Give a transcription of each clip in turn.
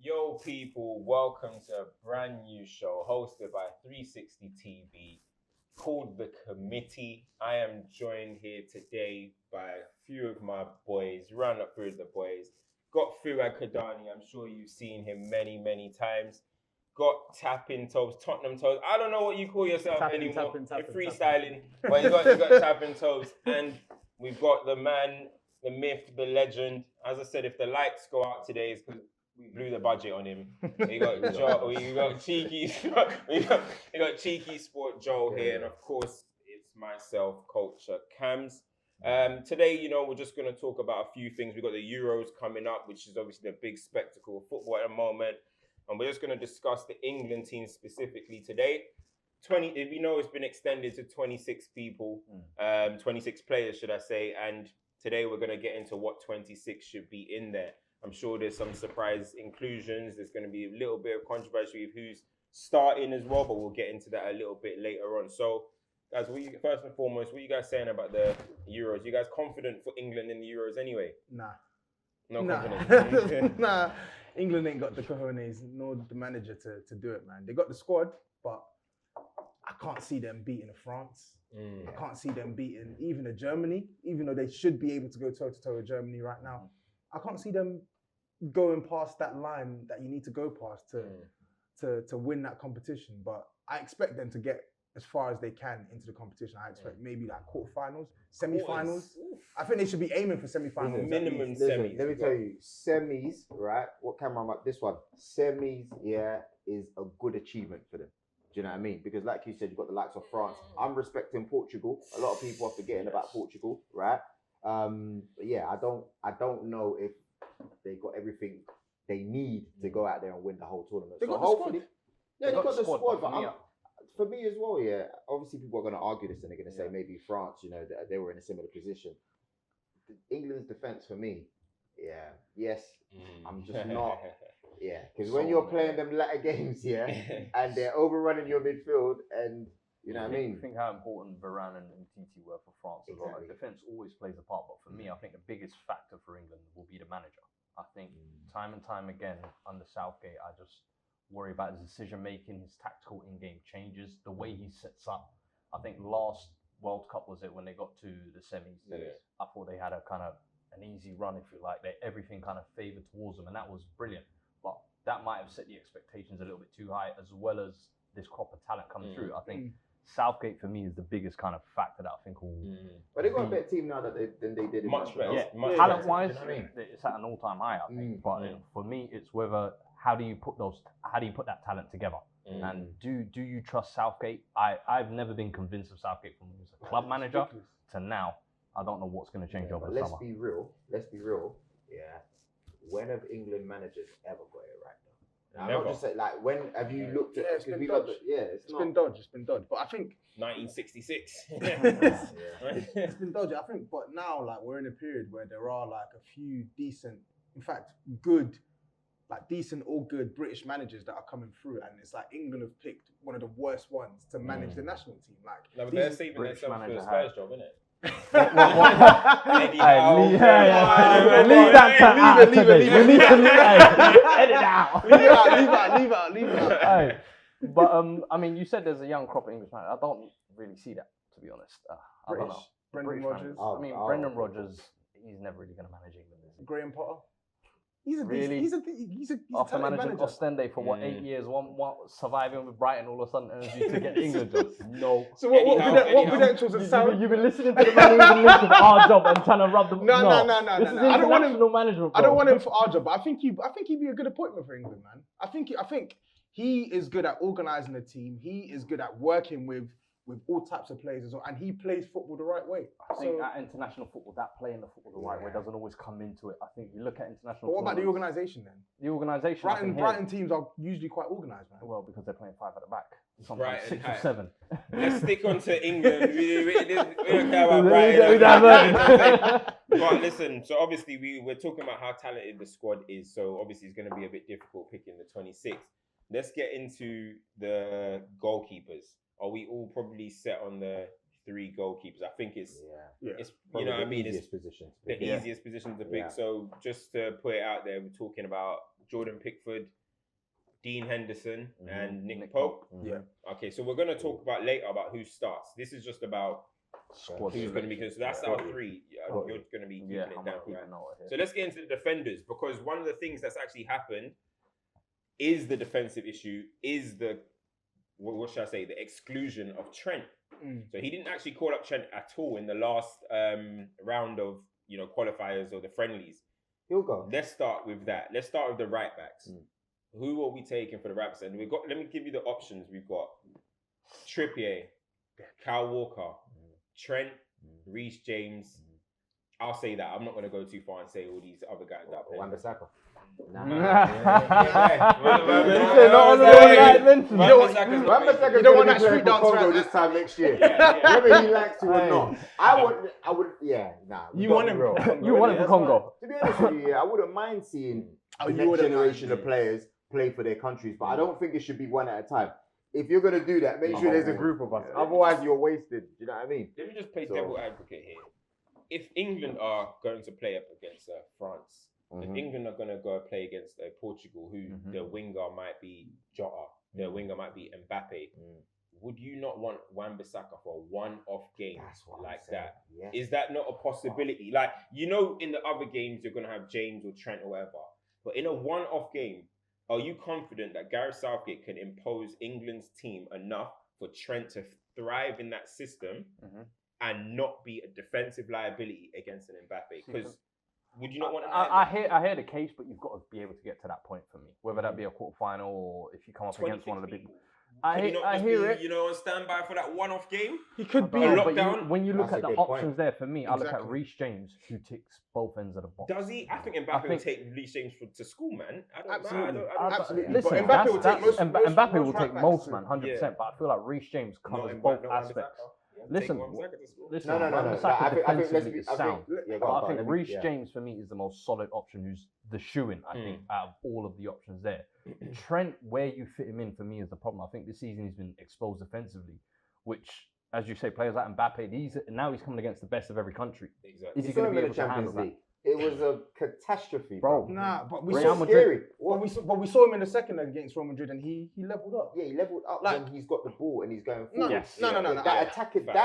Yo, people, welcome to a brand new show hosted by Threesixtytv called The Committee. I am joined here today by a few of my boys, round up through the boys. Got Fuad Cadani, I'm sure you've seen him many, many times. Got TapinTobs, Tottenham Toes. I don't know what you call yourself anymore. You're freestyling. But you got TapinTobs. And we've got the man, the myth, the legend. As I said, if the lights go out today, it's because we blew the budget on him. We got cheeky, we got cheeky sport Joel here, and of course it's myself, Culturecams. Today, we're just going to talk about a few things. We've got the Euros coming up, which is obviously the big spectacle of football at the moment, and we're just going to discuss the England team specifically today. It's been extended to 26 people, 26 players, should I say, and today we're going to get into what 26 should be in there. I'm sure there's some surprise inclusions. There's going to be a little bit of controversy with who's starting as well, but we'll get into that a little bit later on. So, guys, first and foremost, what are you guys saying about the Euros? You guys confident for England in the Euros anyway? Nah. No confidence? Nah. England ain't got the cojones nor the manager to do it, man. They got the squad, but I can't see them beating France. I can't see them beating even a Germany, even though they should be able to go toe-to-toe with Germany right now. I can't see them going past that line that you need to go past to win that competition. But I expect them to get as far as they can into the competition. I expect maybe like quarterfinals, semi-finals. I think they should be aiming for semi-finals. Minimum semis. Let me tell you, semis, right? What camera am I? This one. Semis, yeah, is a good achievement for them. Do you know what I mean? Because like you said, you've got the likes of France. I'm respecting Portugal. A lot of people are forgetting about Portugal, right? But yeah, I don't know if they got everything they need to go out there and win the whole tournament. They got the squad. Yeah, they got the squad. But for me as well, yeah. Obviously, people are going to argue this and they're going to say maybe France, they were in a similar position. England's defense for me, yeah, yes, I'm just not, yeah. Because when you're playing them latter games, yeah, and they're overrunning your midfield and. You know what I mean? I think how important Varane and Titi were for France as well. Like, defense always plays a part, but for me, I think the biggest factor for England will be the manager. I think time and time again under Southgate, I just worry about his decision making, his tactical in-game changes, the way he sets up. I think last World Cup was it when they got to the semis. Yeah. I thought they had a kind of an easy run, if you like. Everything kind of favoured towards them, and that was brilliant. But that might have set the expectations a little bit too high, as well as this crop of talent coming through. I think. Southgate for me is the biggest kind of factor that I think will. But they've got a better team now than they did. Much better. Yeah, talent-wise, it's at an all-time high. I think. But for me, it's whether how do you put that talent together, and do you trust Southgate? I've never been convinced of Southgate from as a club manager to now. I don't know what's going to change over the summer. Let's be real. Yeah. When have England managers ever got it right? I'm not just saying, like, when have you looked at? It's been dodged. It's been dodged. But I think 1966. It's been dodged. I think, but now like we're in a period where there are like a few decent, in fact, good, like decent or good British managers that are coming through, and it's like England have picked one of the worst ones to manage the national team. Like, no, but they're saving themselves for the Spurs job, isn't it? Leave that to we need to edit out. Leave it out. But I mean, you said there's a young crop of English manager. I don't really see that, to be honest. I don't know. Brendan Rodgers. Brendan Rodgers, he's never really going to manage England, is he? Graham Potter. He's a after talented managing Ostende for 8 years, one surviving with Brighton all of a sudden energy to get England jobs. No. So what credentials have South? You've been listening to the man who's been listening to our job and trying to rub the No. This is international management. I don't want him for our job, but I think he'd be a good appointment for England, man. I think he is good at organising a team. He is good at working with all types of players as well, and he plays football the right way. I think at international football, that playing the football the right way doesn't always come into it. I think you look at international. But what about the organisation then? The organisation. Brighton teams are usually quite organised, man. Well, because they're playing 5 at the back, sometimes 6 or 7. Let's stick on to England. We don't care about Brighton. But listen, so obviously we're talking about how talented the squad is. So obviously it's going to be a bit difficult picking the 26. Let's get into the goalkeepers. Are we all probably set on the 3 goalkeepers? I think it's you know what I mean. It's position the easiest position to pick. Yeah. So just to put it out there, we're talking about Jordan Pickford, Dean Henderson, and Nick Pope. Pope. Yeah. Okay, so we're going to talk about later about who starts. This is just about Squad who's going to be, because that's our three. You're going to be keeping it I'm down, keeping right? an eye here. So let's get into the defenders, because one of the things that's actually happened is the defensive issue, is the, what should I say, the exclusion of Trent. So he didn't actually call up Trent at all in the last round of, qualifiers or the friendlies. He'll go. Let's start with that. Let's start with the right backs. Who are we taking for the right backs? And we've got, let me give you the options. We've got Trippier, Kyle Walker, Trent, Reece James. I'll say that. I'm not going to go too far and say all these other guys that are playing. Wan-Bissaka. You don't want that street dance Congo this time next year. Whether he likes to or not. I would, You want him? You want him for Congo? To be honest with you, I wouldn't mind seeing the next generation of players play for their countries, but I don't think it should be one at a time. If you're going to do that, make sure there's a group of us. Otherwise, you're wasted. Do you know what I mean? Let me just play devil advocate here. If England are going to play up against France, if England are going to go play against Portugal, who their winger might be Jota, their winger might be Mbappe, would you not want Wan-Bissaka for a one-off game like that? Yes. Is that not a possibility? Like, in the other games, you're going to have James or Trent or whatever. But in a one-off game, are you confident that Gareth Southgate can impose England's team enough for Trent to thrive in that system and not be a defensive liability against an Mbappe? Because would you not want to? I hear the case, but you've got to be able to get to that point for me. Whether that be a quarterfinal or if you come up against one of the big. I hear it. On standby for that one-off game. He could be. When you look at the options there, for me, I look at Reece James, who ticks both ends of the box. Does he? I think Mbappe will take Reece James to school, man. Absolutely. Listen, Mbappe will take Mbappe will take most, right man, 100%. But I feel like Reece James covers both aspects. Listen, No. defensively is sound. I think Reece James for me is the most solid option, who's the shoe-in, I think, out of all of the options there. Trent, where you fit him in for me is the problem. I think this season he's been exposed defensively, which, as you say, players like Mbappe, now he's coming against the best of every country. Exactly. Is he going to be able to handle that? It was a catastrophe, bro. Nah, but we Real saw Madrid- we saw him in the second leg against Real Madrid, and he leveled up. Yeah, he leveled up when he's got the ball and he's going No, forward. no. That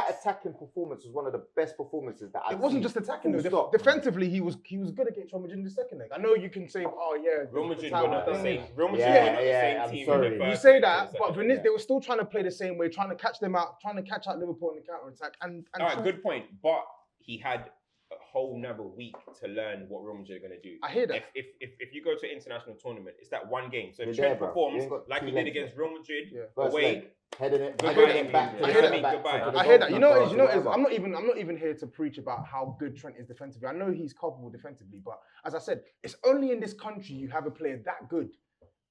attacking performance was one of the best performances that I've It wasn't seen. just attacking though. Full stop. Defensively, he was good against Real Madrid in the second leg. I know you can say, oh yeah, Real Madrid the were not the talent. same. Real Madrid were not the same I'm team. sorry. In the You first say leg to that, the but second Venice, leg. they were still trying to play the same way, trying to catch them out, trying to catch out Liverpool in the counter attack. And All right, good point. But he had a whole another week to learn what Real Madrid are going to do. I hear that. If you go to an international tournament, it's that one game. So if You're Trent there, bro. performs You ain't got like two he did legs, against Real Madrid, First away. leg, heading it Goodbye, back to I hear the that. back to the I hear that. goal. You know, I'm not even here to preach about how good Trent is defensively. I know he's culpable defensively, but as I said, it's only in this country you have a player that good.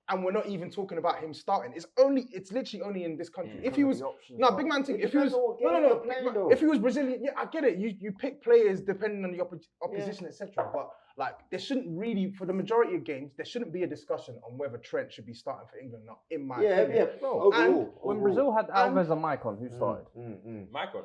And we're not even talking about him starting. It's literally only in this country. If he was big man thing. If he was if he was Brazilian, yeah, I get it. You pick players depending on the opposition, etc. But like, there shouldn't really, for the majority of games, there shouldn't be a discussion on whether Trent should be starting for England or not. In my opinion. Overall, When Brazil had Alves and Maicon, who started? Maicon.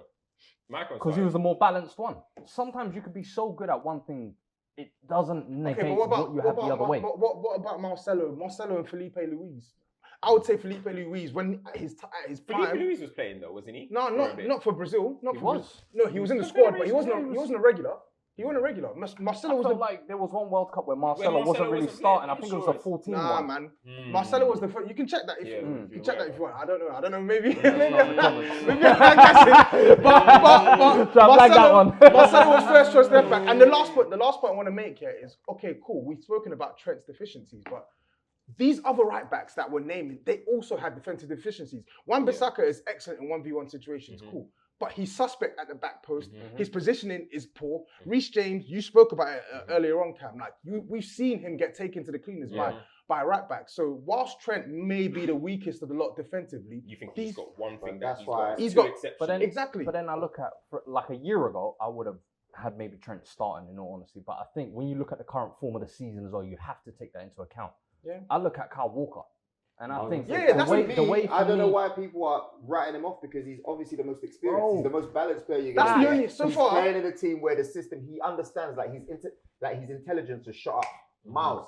Because he was the more balanced one. Sometimes you could be so good at one thing, it doesn't negate what you have the other way. What about Marcelo? Marcelo and Felipe Luis. I would say Felipe Luis when his Felipe prime. Luis was playing though, wasn't he? No, not for Brazil. He was. No, he was in the squad, but he wasn't a regular. He wasn't a regular. Marcelo was like there was one World Cup where Marcelo wasn't really starting. I think it was a 14 Nah, one. man. Marcelo was the first. You can check that if you can check that if you want. I don't know. Maybe. Marcelo was first choice left back. And the last point I want to make here is, okay, cool. We've spoken about Trent's deficiencies, but these other right backs that we're naming, they also have defensive deficiencies. Wan-Bissaka is excellent in 1v1 situations, cool. But he's suspect at the back post. His positioning is poor. Reece James, you spoke about it earlier on, Cam. Like we've seen him get taken to the cleaners by right back. So whilst Trent may be the weakest of the lot defensively, you think he's got one thing that's that why he's got exceptions. But then, exactly. But then I look at like a year ago, I would have had maybe Trent starting in all honesty. But I think when you look at the current form of the season as well, you have to take that into account. Yeah. I look at Kyle Walker. And I think the way I don't know why people are writing him off because he's obviously the most experienced. He's the most balanced player you That's get. the only so he's far playing in a team where the system he understands, like his intelligence is shot up. Miles.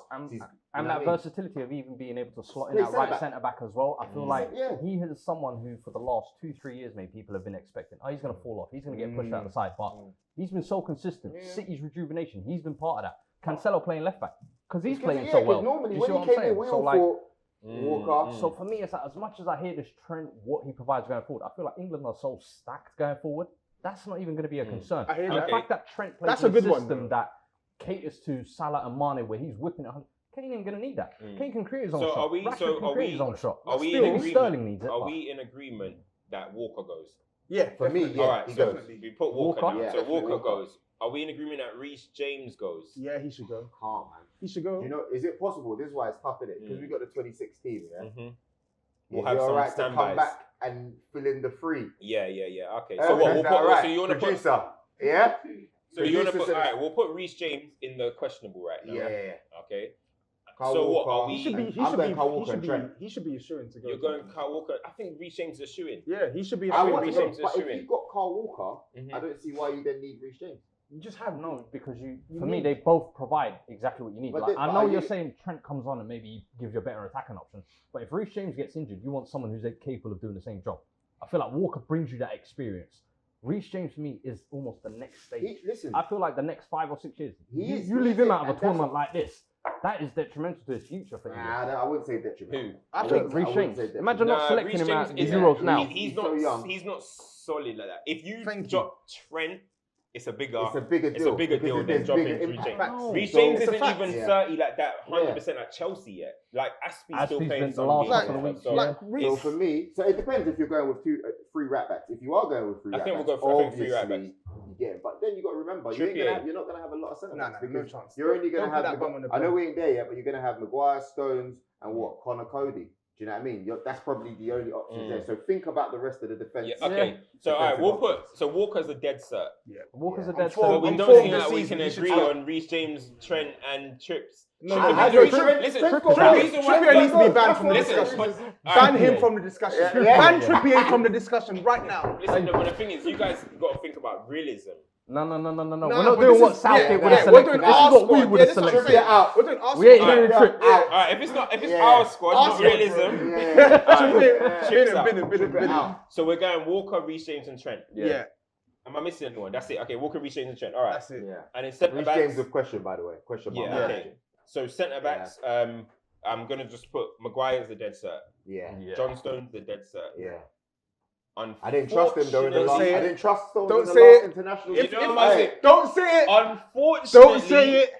And that versatility of even being able to slot in Play that right centre-back. centre back as well. I feel like Yeah. he is someone who, for the last 2-3 years, maybe people have been expecting, oh, he's going to fall off. He's going to get pushed out the side. But he's been so consistent. City's rejuvenation, he's been part of that. Cancelo playing left back because he's playing so well. Normally, You when see he what I'm came saying? in, we So all like, thought Walker. so for me, it's like, as much as I hear this trend, what he provides going forward, I feel like England are so stacked going forward. That's not even going to be a concern. I hear And that. the fact that Trent plays That's in a good a one, system though. that caters to Salah and Mane, where he's whipping it. Kane ain't going to need that. Kane can create his own So shot. are we? Rashford So can are create we? his own shot. Are we Still, in Maybe agreement? Sterling needs it. Are but- we in agreement that Walker goes? Yeah, For me, definitely. yeah. All right, he so goes. we put Walker, Walker? now. Yeah, So Walker Walker. goes. Are we in agreement that Reece James goes? Yeah, he should go. Can't, man. He should go. You know, is it possible? This is why it's tough, isn't it? Because we got the 2016, yeah? Mm-hmm. Is We'll it have some alright to standbys. come back and fill in the free? Yeah. Okay. Okay, So what? is We'll that put. alright? So you want to put? Producer, yeah? So you want to Producer put? said- All right. We'll put Reece James in the questionable right now. Yeah. Okay. Kyle So what Walker. are we? He should be. He I'm should going be. Kyle He Walker should and be. Trent. He should be assuring to go. You're going Kyle Walker. I think Reece James is a shoe-in. Yeah, he should be I assuring want to to go. James is but if shooing. you've got Kyle Walker, Mhm. I don't see why you then need Reece James. You just have No, because you You for me, need- they both provide exactly what you need. But Like, they- I but know are you're you- saying Trent comes on and maybe he gives you a better attacking option, but if Reece James gets injured, you want someone who's capable of doing the same job. I feel like Walker brings you that experience. Reece James for me is almost the next stage. Listen, I feel like the next 5 or 6 years, He is- you leave he is him it, out of a and that's tournament like this. That is detrimental to his future for England. I wouldn't say detriment. Who? I I think wouldn't Reece say James. detriment. Imagine not selecting Reece him James out the is- Euros now. He's so not. young. He's not solid like that. If you Thank you. drop Trent, it's a bigger. It's a bigger It's deal. a bigger deal because than there's dropping bigger Reece impact. James. No. Reece So James it's a isn't fact, even yeah. 30 like that, 100% like Chelsea yet. Like Aspie's still Aspie's playing been the some last games. couple of weeks, So like So Reece. for me, so it depends if you're going with three right backs. If you are going with three I right think backs, we'll go for- I think three right obviously, yeah. But then you got to remember, Trippier. you're not going to have a lot of centre Nah, backs no because chance. you're only going Don't to put have. that bum on the I know plate. we ain't there yet, but you're going to have Maguire, Stones, and what Connor Cody. Do you know what I mean? That's probably the only options there. So think about the rest of the defense. Yeah, okay. So all right, we'll put. So Walker's a dead cert. Walker's a Yeah. dead I'm for- So cert. we I'm don't for think this that we season, can he should agree start. on Reece James, Trent, and Trips. No, Should no, we I do agree. it? Trent- Listen, Trent's the got- reason why- Trippier needs to be banned from the Listen, discussion. but- Ban alright, him from the discussion. Yeah. Ban Trippier from the discussion right now. Listen, but the thing is, you guys got to think about realism. No. No, We're not but doing this what is- Southgate yeah, would yeah, have we're selected. doing This is our what we squad. would Yeah, have this is what I'm selected. saying. out. We're doing our We ain't squad. doing Yeah. Trip. Out. All right, if it's Yeah. our squad, Our not squad, realism. Yeah. Trippier, out. bin him. Out. So we're going Walker, Reece James, and Trent. Yeah, Am I missing anyone? That's it. Okay, Walker, Reece James, and Trent. All right. that's it. Yeah. And then centre Reece backs. James with question, by the way. Question mark. Yeah. Okay. So centre backs. I'm gonna just put Maguire's the dead cert. Yeah. John Stone's the dead cert. Yeah. I didn't trust him though in the Don't last. say it. I didn't trust Stones Don't in the say last it. international. You know what I'm saying? Don't say it. Unfortunately, Don't say it.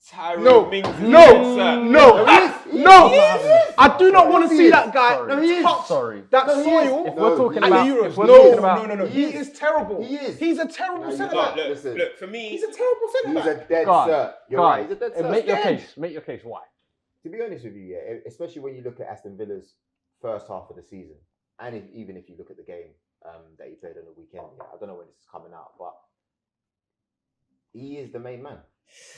Tyrone No. Mings is No. the dead cert. No. He is. No. He is. I do not want to He see is. that guy. Sorry. No, he is. Touch Sorry. that No, he is. soil. If No, we're talking he At the about, Euros. if we're No, talking about, no. He is terrible. He is. He's a terrible No, centre he's back. not. Listen. Look, for me, He's a terrible centre He's back. a dead Guy, cert. You're guy, right. He's a dead cert. make your Dead. case. Make your case. Why? To be honest with you, yeah, especially when you look at Aston Villa's first half of the season, and even if you look at the game that he played on the weekend, yeah, I don't know when this is coming out, but he is the main man.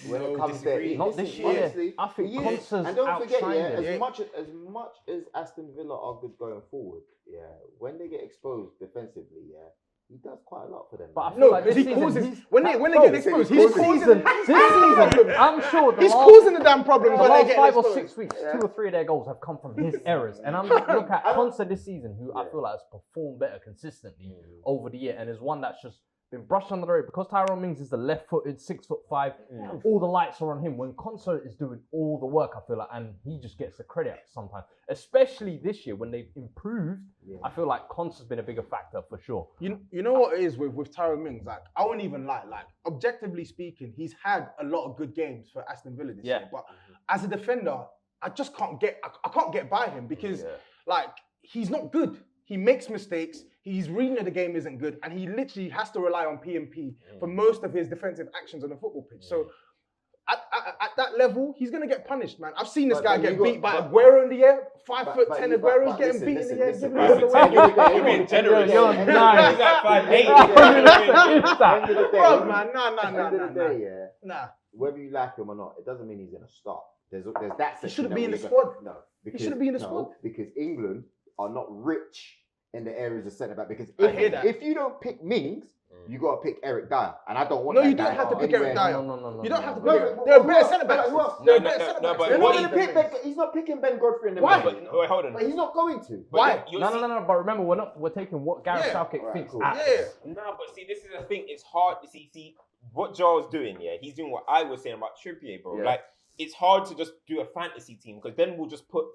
When No, it comes there, disagree. Not this year. honestly, I think he is. Conser's And don't forget, outshined yeah, him. as much as Aston Villa are good going forward, yeah, when they get exposed defensively, yeah, he does quite a lot for them. But I man. feel No, like because this he season, causes he's- when they get exposed. He's This causing this season, I'm sure the He's last, causing the damn problems the when they last get 5 or exposed. 6 weeks, Yeah. 2 or 3 of their goals have come from his errors. And I'm looking at Conser this season, who I Yeah. feel like has performed better consistently over the year, and is one that's just been brushed under the radar because Tyrone Mings is the left-footed, 6'5". All the lights are on him when Conser is doing all the work. I feel like, and he just gets the credit sometimes, especially this year when they've improved. Yeah. I feel like Conser's been a bigger factor for sure. You know what it is with Tyrone Mings? Like, I won't even lie. Like, objectively speaking, he's had a lot of good games for Aston Villa this year. But as a defender, I just can't get. I can't get by him because, like, he's not good. He makes mistakes. His reading of the game isn't good, and he literally has to rely on P&P for most of his defensive actions on the football pitch. So. At that level, he's gonna get punished, man. I've seen this guy get beat by Aguero in the air. 5'10" Aguero's getting beat in the air. listen, Giving him the listen. way. you're being generous. You're He's nice. like 5'8". End of the day, Bro, man, end of the day, yeah. nah. Whether you like him or not, it doesn't mean he's gonna start. There's that. He section shouldn't that be in we're the gonna- squad. No, because, shouldn't be in the no, squad. because England are not rich in the areas of centre back. Because I hear that. if you don't pick Mings, you got to pick Eric Dyer, and I don't want. No, that you don't guy have to pick anywhere. Eric Dyer. No. You don't have to No, pick but- Eric. There are better but- centre backs. but- There are no, better no, centre no, backs. but They're He's not not gonna gonna pick pick Ben. Ben. He's not picking Ben Godfrey in the Why? middle. Wait, hold on. But he's not going to. Why? No. But remember, we're taking what Gareth Yeah. Southgate Alright, thinks. cool. at Yeah. us. No, but see, this is the thing. It's hard to see what Joel's doing. Yeah, he's doing what I was saying about Trippier, bro. Yeah. Like, it's hard to just do a fantasy team because then we'll just put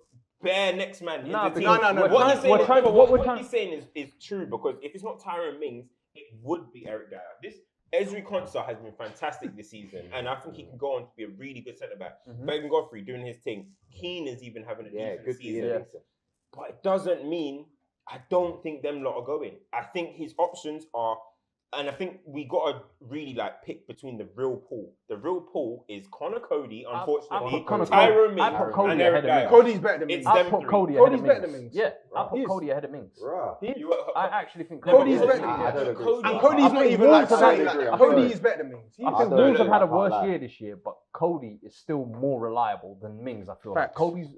bare next man Nah, in the team. because No. What he's saying, we're trying- what he's saying is true because if it's not Tyrone Mings, it would be Eric Dyer. This Ezri Konsa has been fantastic this season, and I think he can go on to be a really good centre back. Ben Godfrey doing his thing. Keane is even having a decent good season. season. But it doesn't mean I don't think them lot are going. I think his options are, and I think we got to really like pick between the real pool. The real pool is Connor Cody, unfortunately, Tyrone I put Mings, Cody and ahead Eric of Dyer. Mings. Cody's better than It's Mings. them I put three. Cody Cody's ahead of better than Mings. Mings. Yeah, I Right. put He is. Cody ahead of Mings. Bruh. I actually think Cody's Cody. better than I Mings. don't agree. Cody- And Cody's I not think even like Wolves have saying had- like I Cody think- is better than Mings. I think don't Wolves have agree. had a I can't worse lie. year this year, but Cody is still more reliable than Mings. I feel like Facts. Cody's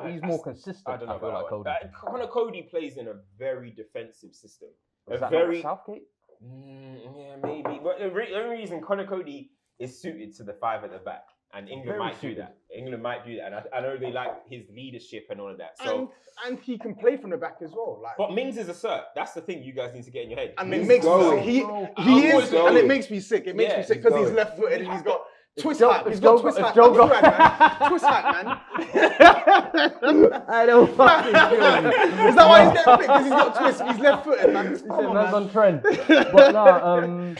he's more consistent. I don't know I feel about like Cody. that. Connor Cody plays in a very defensive system. Is A that very not Southgate? yeah, maybe. But the only reason Connor Cody is suited to the five at the back, and England Very might do suited. that. England might do that, and I know they like his leadership and all of that. So, And he can play from the back as well. Like, but Mings is a cert. That's the thing you guys need to get in your head. and He's it makes going. he He's is, going. and it makes me sick. It makes Yeah, me sick he's because he's going. left-footed and he's got twist Joe- hat. He's if got Joe- twist if hat. Joe Twist got- hat, man. Twist hat, man. I don't fucking Is that why he's getting picked? Because he's got twist. He's left-footed, man. Come on, That's man. on trend. But no,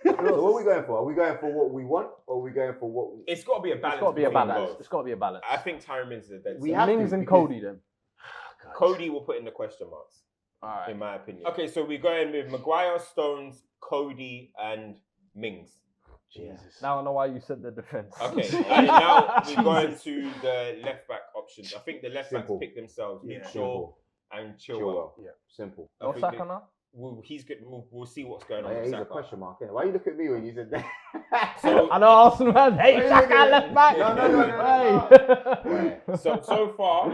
So what are we going for? Are we going for what we want, or are we going for what we... It's got to be a balance. it's got to be a between balance. both. It's got to be a balance. I think Tyrone Mings is a dead We cert. have to, Mings and because- Cody then. Cody will put in the question marks, All right. in my opinion. Okay, so we're going with Maguire, Stones, Cody, and Mings. Jesus. Now I know why you said the defense. Okay, and now we're going to the left back options. I think the left backs Simple. pick themselves. Yeah. Luke Shaw Simple. and Chilwell. Chilwell. Yeah. Simple. I No think Saka they- now? He's good. We'll see what's going on Yeah, with he's Saka. a question mark. Yeah. Why you look at me when you said that? So, I know Arsenal fans hate Wait, Saka wait, left back. no. Hey. so far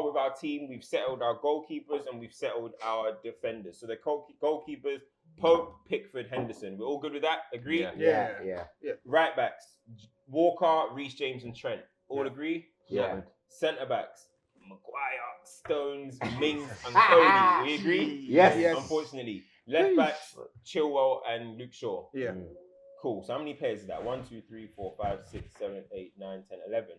with our team, we've settled our goalkeepers and we've settled our defenders. So the goalkeepers, Pope, Pickford, Henderson. We're all good with that? Agree? Yeah. Yeah. Right backs, Walker, Reece James, and Trent. All agree? Yeah. Centre backs, Maguire, Stones, Mings, and Cody. We agree? Yes. Yes. Unfortunately. Left backs, Chilwell and Luke Shaw. Yeah. Cool. So how many players is that? 1, 2, 3, 4, 5, 6, 7, 8, 9, 10, 11.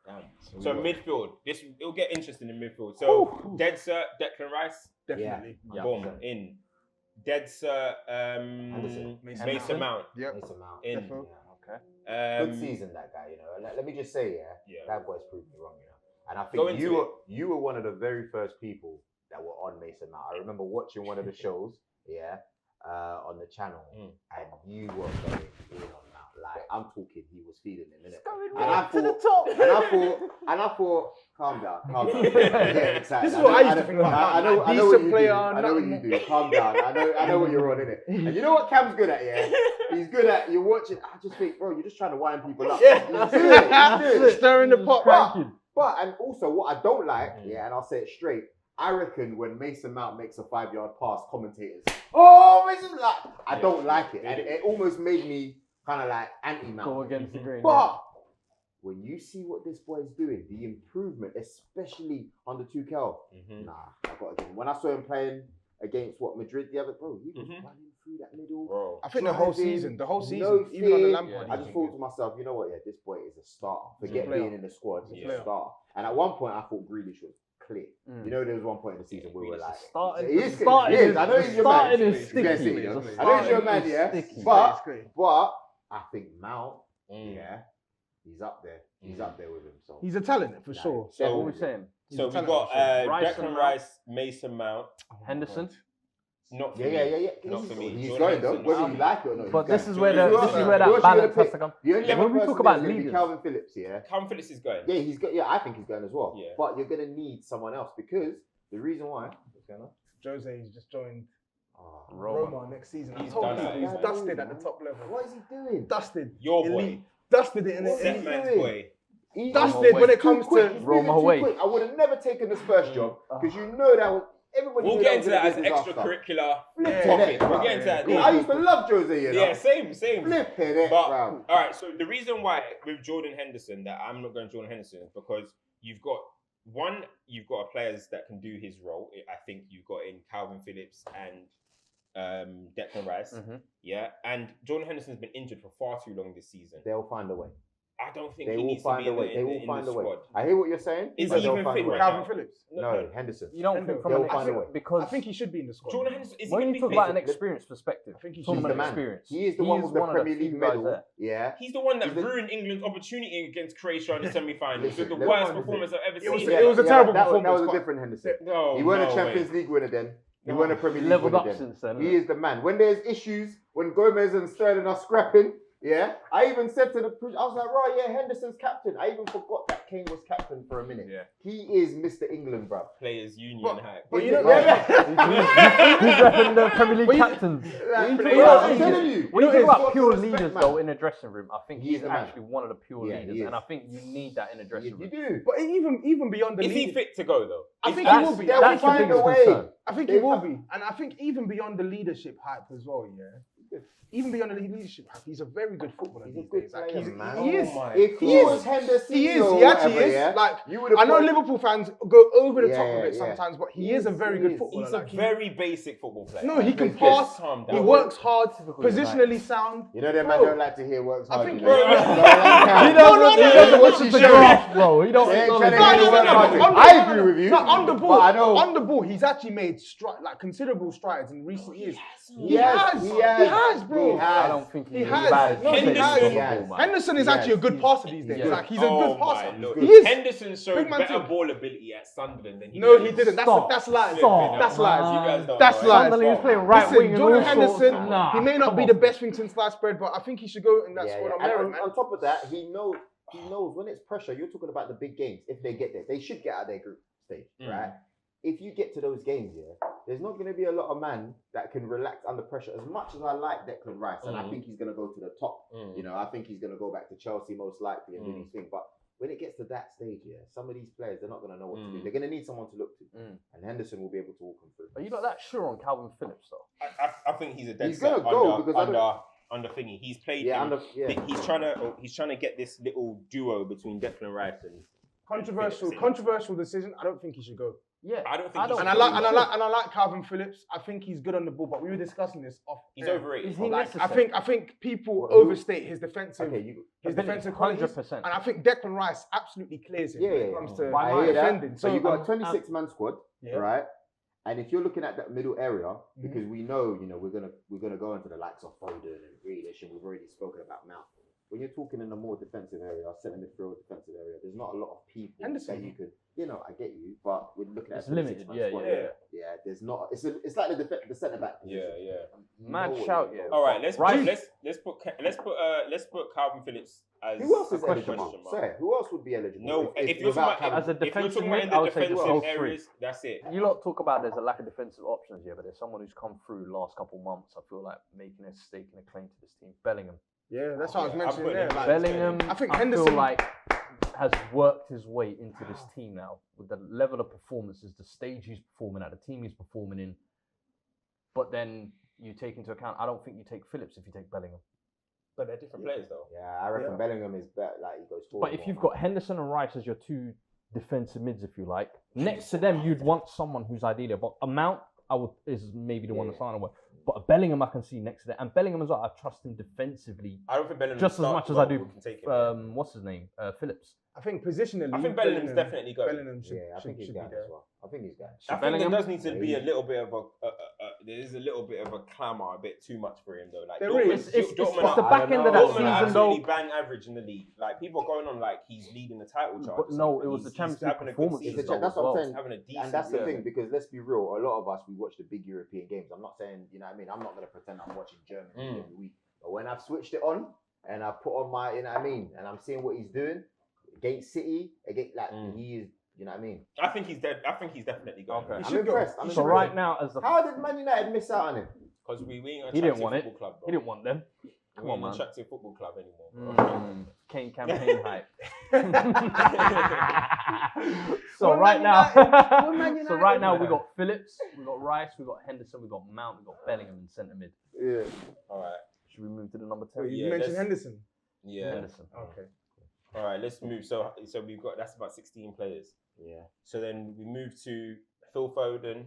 Damn. So midfield. It'll get interesting in midfield. So dead cert, Declan Rice. Definitely. Yeah. Boom. In. Dead cert, Anderson. Mason Mount. Yep. Mason Mount. In. Defo. Okay. Good season, that guy. You know. Let me just say, Yeah. that boy's proved me wrong. You know. And I Go think into you were one of the very first people that were on Mason Mount. I remember watching one of the shows, on the channel, and you were going in on Mount. Like, I'm talking, he was feeling it, innit? To the top. And I thought, calm down. Yeah, exactly. This is what I used to think about. I know what Decent you player, do. I know what you nothing- do. Calm down. I know what you're on, innit? And you know what Cam's good at, yeah? He's good at, you're watching, I just think, bro, you're just trying to wind people up. Yeah. He's doing it. He's doing it. Stirring the pot, man. But, and also what I don't like, and I'll say it straight, I reckon when Mason Mount makes a 5-yard pass, commentators, Mason Mount, I don't like it. And it almost made me kind of like anti-Mount. Go against the grain. But when you see what this boy is doing, the improvement, especially under Tuchel, nah, I got to give him. When I saw him playing against Madrid the other, bro, he was running through that middle. Bro. I think the whole driving, season, no even on the fear. Lampard. I just thought to myself, you know what? Yeah, this boy is a starter. Forget player. being in the squad, he's Yeah. a starter. And at one point, I thought Grealish was clear. You know, there was one point in the season where we were Grealish like, is Starting he is starting clear. is- I know he's your man. starting is He's gonna sticky. see, you know? I know he's Starting your man, is yeah. sticky. But I think Mount, he's up there. He's up there with him. So He's a talent for Nah, sure. So what are we saying? So He's we a got talent, Rice and Declan Mount. Rice, Mason Mount. Henderson. Not for yeah. me. Not for me. He's Jordan going though, Henderson, whether not you for like it or not. But he's this is going. where Who the else? this is where Who that else you balance gonna has to come. The only Yeah, other when we person talk about there's gonna be leaders- Calvin Phillips, yeah. Calvin Phillips is going. Yeah, he's got. Yeah, I think he's going as well. Yeah. But you're gonna need someone else because the reason why. What's going on? Jose's just joined Oh, Roma next season. I He's told done you, that. he's Yeah, dusted man. at the top level. what is he doing? Dusted. Your Elite. boy. Dusted it in What's it. Set he man's doing? boy. He- Dusted when it comes Too quick. to He's Roma moving too away. quick. I would have never taken the Spurs job because you know that was. Everybody We'll knew get was into gonna that as be a disaster. extracurricular Flipping topic. it, We'll bro. get into that. Yeah, I used to love Jose, you know. Yeah, same. Flipping it, But bro. all right, so the reason why with Jordan Henderson that I'm not going to Jordan Henderson is because you've got players that can do his role. I think you've got in Calvin Phillips and Declan Rice. Yeah, and Jordan Henderson's been injured for far too long this season. They'll find a way. I don't think They he will needs to find be a way. They will in find the a way. squad. I hear what you're saying. Is but he they'll even find fit a way. right Calvin now? Phillips. No, Henderson. You don't think from They'll an find a way. because I think he should be in the squad. Jordan Henderson is he when going you to talk be about fit? an experience perspective, I think he He's should the be tournament man. experience. He is the He one is with the one of the Premier League few guys medal. there. Yeah. He's the one that He's the- ruined England's opportunity against Croatia in the semi-finals. Listen, It was the let me worst find performance I've ever It was- seen. it was a terrible that performance, was a but- different Henderson. No, He won no a Champions way. League winner then. He No. won a Premier League Leveled winner up then. since then. He is the man. When there's issues, when Gomez and Sterling are scrapping, yeah, I even said to the, I was like, right, yeah, Henderson's captain. I even forgot that Kane was captain for a minute. Yeah. He is Mr. England, bro. Players Union But- hack. but you know- He's repping the Premier League But you- captains. Like, When bro, you- I'm telling you. When you know, talk it's about pure respect, leaders, man. though, in a dressing room, I think He's he's the man. actually one of the pure Yeah, leaders, he is. and I think you need that in a dressing You room. do. But even beyond the Is he lead, fit to go though? I Is think he- he will be. They'll That's your find a biggest way. concern. I think he will be, and I think even beyond the leadership hype as well. Yeah, even beyond the leadership hype, he's a very good footballer He's a these good days. Like, player, man. he is. Oh my If he He was is. Henderson, He is. or He actually whatever, is. yeah, Like, you would have I know put- Liverpool fans go over the top Yeah, of it yeah. sometimes, but he He is a is, very he good is. footballer. He's a Like, he- very basic football player. no, he can Just pass. calm He down. works hard, Typical positionally sound. You know, them man Bro, don't like to hear works I hard. think- you know? Bro, Don't like he that. doesn't- he doesn't watch his the show. graph, bro. He don't. They ain't don't trying to like get the the work graph. hard. I agree with you. No, on the But ball, I know- on the ball, he's actually made considerable strides in recent years. He has, bro. He has. I don't think He he's has. bad. No, he Henderson- has. He has. Henderson is Yes. actually a good passer these days. Yeah. Like, he's a good passer. My Lord. He is. Henderson showed Big man better thing. ball ability at Sunderland than he No, did. he didn't. Stop. That's lies. Stop. That's lies. You guys don't That's know. lies. Sunderland, he was playing right Listen, wing and Jordan all sorts. Henderson, Nah, he may not come be on. the best thing since sliced bread, but I think he should go in that Yeah, squad yeah. on And merit, on, man. on top of that, he knows when it's pressure. You're talking about the big games. If they get there, they should get out of their group stage, right? If you get to those games, yeah, there's not going to be a lot of man that can relax under pressure. As much as I like Declan Rice, and I think he's going to go to the top. You know, I think he's going to go back to Chelsea most likely and do his thing. But when it gets to that stage, yeah, some of these players, they're not going to know what to do. They're going to need someone to look to, and Henderson will be able to walk them through. Are you not that sure on Calvin Phillips, though? I think he's a dead He's set gonna go under, because I don't- under thingy. He's played. Yeah, him. yeah. He's trying to get this little duo between Declan Rice and Controversial decision. I don't think he should go. Yeah, I don't think he And I like Calvin Phillips. I think he's good on the ball, but we were discussing this off. He's air. overrated. Is he Like, necessary? I think people Well, who- overstate his defensive qualities, 100%. and I think Declan Rice absolutely clears him when it comes to By I hear that. defending. So you've got a 26-man squad, Yeah. right? And if you're looking at that middle area, because we know, we're gonna go into the likes of Foden and Grealish, and we've already spoken about Mount. When you're talking in a more defensive area, centre midfield defensive area, there's not a lot of people Henderson. that you could, I get you, but we're looking at It's limited, 26-man yeah, squad. yeah. Yeah, there's not. It's like the centre back. Yeah. Mad what shout, you yeah. know. All right, let's Right. put Calvin Phillips as Who else is a question eligible? mark. Say, who else would be eligible? No, if you're without talking about, As a if you're defensive talking about in mid, I the would say just defensive those three. areas, that's it. You lot talk about there's a lack of defensive options here, but there's someone who's come through the last couple months. I feel like making a stake and a claim to this team. Bellingham. Yeah, that's what I was Yeah, mentioning I'll there. put him. Like, Bellingham, I think feel Henderson- like has worked his way into this team now with the level of performances, the stage he's performing at, the team he's performing in. But then you take into account, I don't think you take Phillips if you take Bellingham. But they're different players though. Yeah, I reckon Bellingham is better. Like he goes forward. But if more, you've man. got Henderson and Rice as your two defensive mids, if you like, next to them you'd want someone who's ideally a Mount. Is maybe the one that's starting to work. But a Bellingham I can see next to that, and Bellingham as well. I trust him defensively I don't think Bellingham just as starts, much as but I do. we can take him. What's his name? Phillips. I think positionally, I think Bellingham's definitely going. Bellingham should, I think he's should be going there. as well. I think he's going. I think Bellingham? there does need to be a little bit of there is a little bit of a clamour, a bit too much for him though. Like There Dortmund- is. It's Dortmund the are- back end of that Dortmund are season absolutely though. bang average in the league. Like people are going on like he's leading the title chart. But or no, something. it was the He's Champions League having a good performance. season. That's what I'm saying. He's having a decent And that's the season. thing, because let's be real, a lot of us, we watch the big European games. I'm not saying, I'm not going to pretend I'm watching German league every week. But when I've switched it on and I've put on my, and I'm seeing what he's doing against City, he is, I think he's dead. I think he's definitely going. Okay. I'm impressed. So right now, as the How did Man United miss out on him? Because we ain't a he didn't Chelsea want it. football club, bro. He didn't want them. Come We're on, in man. attractive football club anymore. Bro. Kane campaign hype. So We're right Man now, United. We're Man so right United. now we got Phillips, we got Rice, we got Henderson, we got Mount, we got Bellingham in centre mid. Yeah. All right. Should we move to the number 10? Wait, you Yeah, mentioned let's- Henderson. Yeah. Henderson. Okay. All right. Let's move. So we've got that's about 16 players. Yeah. So then we move to Phil Foden.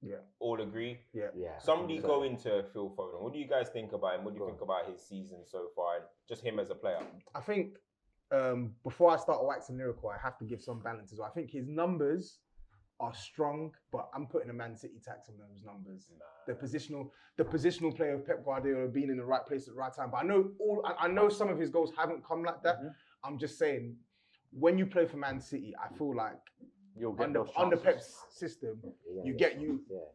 Yeah. All agree. Yeah. Yeah. Somebody go into Phil Foden. What do you guys think about him? What do you Go think about his season so far? And just him as a player. I think before I start waxing lyrical, I have to give some balance as well. I think his numbers are strong, but I'm putting a Man City tax on those numbers. The positional player of Pep Guardiola being in the right place at the right time. But I know some of his goals haven't come like that. Mm-hmm. I'm just saying, when you play for Man City, I feel like You'll get under those chances. Pep's system, you get.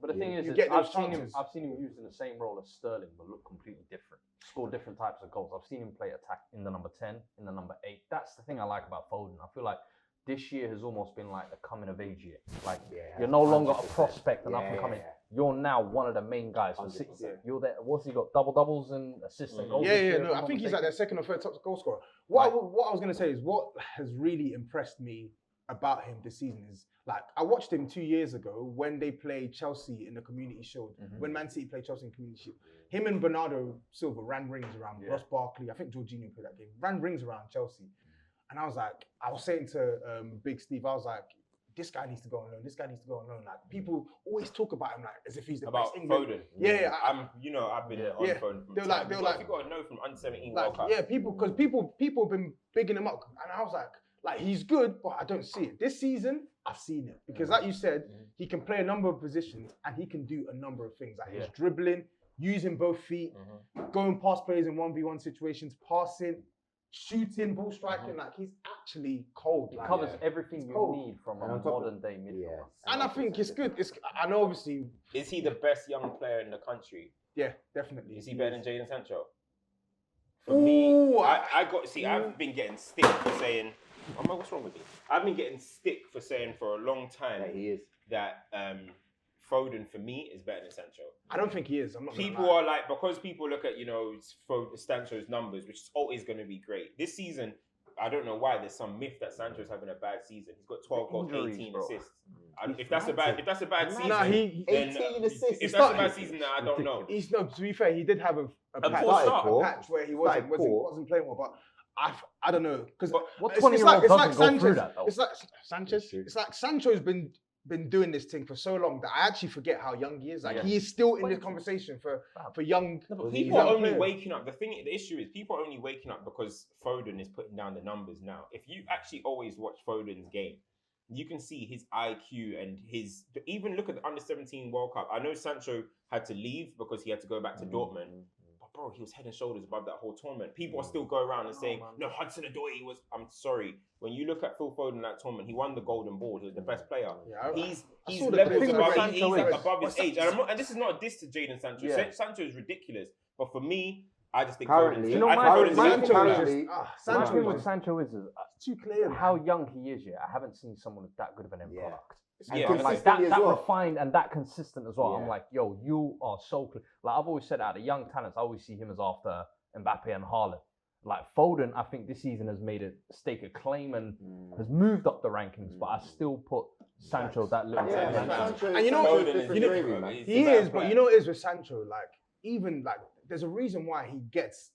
But the thing is, You get I've those seen him. chances. I've seen him used in the same role as Sterling, but look completely different. Score different types of goals. I've seen him play attack in the number 10, in the number 8. That's the thing I like about Foden. I feel like this year has almost been like the coming of age year. Like you're no longer a 100%. prospect and up and coming. You're now one of the main guys for City. 100%. You're there. What's he got? Double doubles and assists and goals. Yeah, this yeah, year, no, if I'm I not think he's like mistaken? their second or third top goal scorer. What I was gonna say is what has really impressed me about him this season is like I watched him 2 years ago when they played Chelsea in the Community Shield. When Man City played Chelsea in Community Shield, him and Bernardo Silva ran rings around Ross Barkley. I think Jorginho played that game. Ran rings around Chelsea, and I was saying to Big Steve, I was like, this guy needs to go on loan. This guy needs to go on loan. Like people always talk about him like as if he's the About best England. Foden. Yeah, I've been on Yeah. Foden. They were like- you got to know from under 17 like World Cup. yeah, people have been bigging him up, and I was like he's good, but I don't see it. This season, I've seen it because, like you said, he can play a number of positions and he can do a number of things. Like his dribbling, using both feet, going past players in 1v1 situations, passing, shooting, ball striking. Like he's actually cold. He Like, covers everything you cold. need from And a on top of- modern day midfielder. and I think it's good. I know, obviously, Is he the best young player in the country? yeah, definitely. Is he better than Jadon Sancho? For Ooh, me, I've been getting stick for saying, what's wrong with you? I've been getting stick for saying for a long time Yeah, he is. that Foden for me is better than Sancho. I don't think he is. I'm not. gonna People lie. are like, because people look at, Sancho's numbers, which is always going to be great. This season, I don't know why there's some myth that Sancho's having a bad season. He's got 12 goals, Injuries, 18 bro. assists. If that's a bad season, Nah, then 18 assists. if that's a bad season, then I don't know. He's no. To be fair, he did have a patch, poor start. a patch where he wasn't playing well, but I don't know because What 20-year-old doesn't go through that though? It's like Sanchez. It's like Sancho's been doing this thing for so long that I actually forget how young he is. Like he is still in this conversation for young. People are only players. waking up. The issue is people are only waking up because Foden is putting down the numbers now. If you actually always watch Foden's game, you can see his IQ and even look at the under-17 World Cup. I know Sancho had to leave because he had to go back to Dortmund. But bro, he was head and shoulders above that whole tournament. People are still going around and saying, no, Hudson-Odoi was. I'm sorry. When you look at Phil Foden in that tournament, he won the Golden Ball. He was the best player. He's saw the levels clips above, of he's Sancho like is. above his age. And this is not a diss to Jadon Sancho. Yeah. Sancho is ridiculous. But for me, I just think Currently, Foden's know, I my- think Foden's my- a good player. currently, My thing with is Sancho is too clear. Man. how young he is. Yeah, I haven't seen someone with that good of an end product. And Yeah, And like consistently that as well. refined and that consistent as well. Yeah. I'm like, yo, you are so clear. Like I've always said, out of young talents, I always see him as after Mbappe and Haaland. Like Foden, I think this season has made a stake a claim and has moved up the rankings, but I still put Sancho that little Yeah, bit. Sancho- And you know- Sancho's Foden is different different, gravy, bro. man. He's He a bad is, but player. you know what it is with Sancho? Like, even like, there's a reason why he gets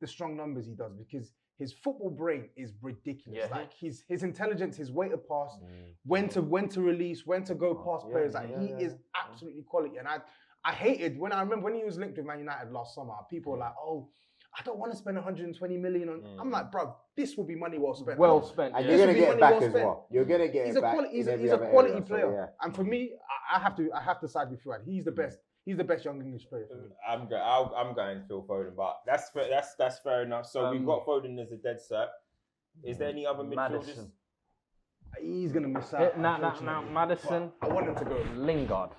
the strong numbers he does because his football brain is ridiculous. Yeah. Like his intelligence, his way to pass, when to release, when to go past players. Like he is absolutely quality. And I hated when I remember when he was linked with Man United last summer. People were like, "Oh, I don't want to spend 120 million on." I'm like, bro, this will be money well spent. Well spent. And yeah. you're gonna This get will it be back money as well well. You're gonna get He's it a back. quality. in every He's a other quality area, so, player. yeah. And for me, I have to side with Fuad. He's the best. He's the best young English player for me. I'm going Phil Foden, but that's fair enough. So we've got Foden as a dead cert. Is there any other midfielders? Madison. He's gonna miss out. Now, unfortunately. Madison, I want him to go. Lingard.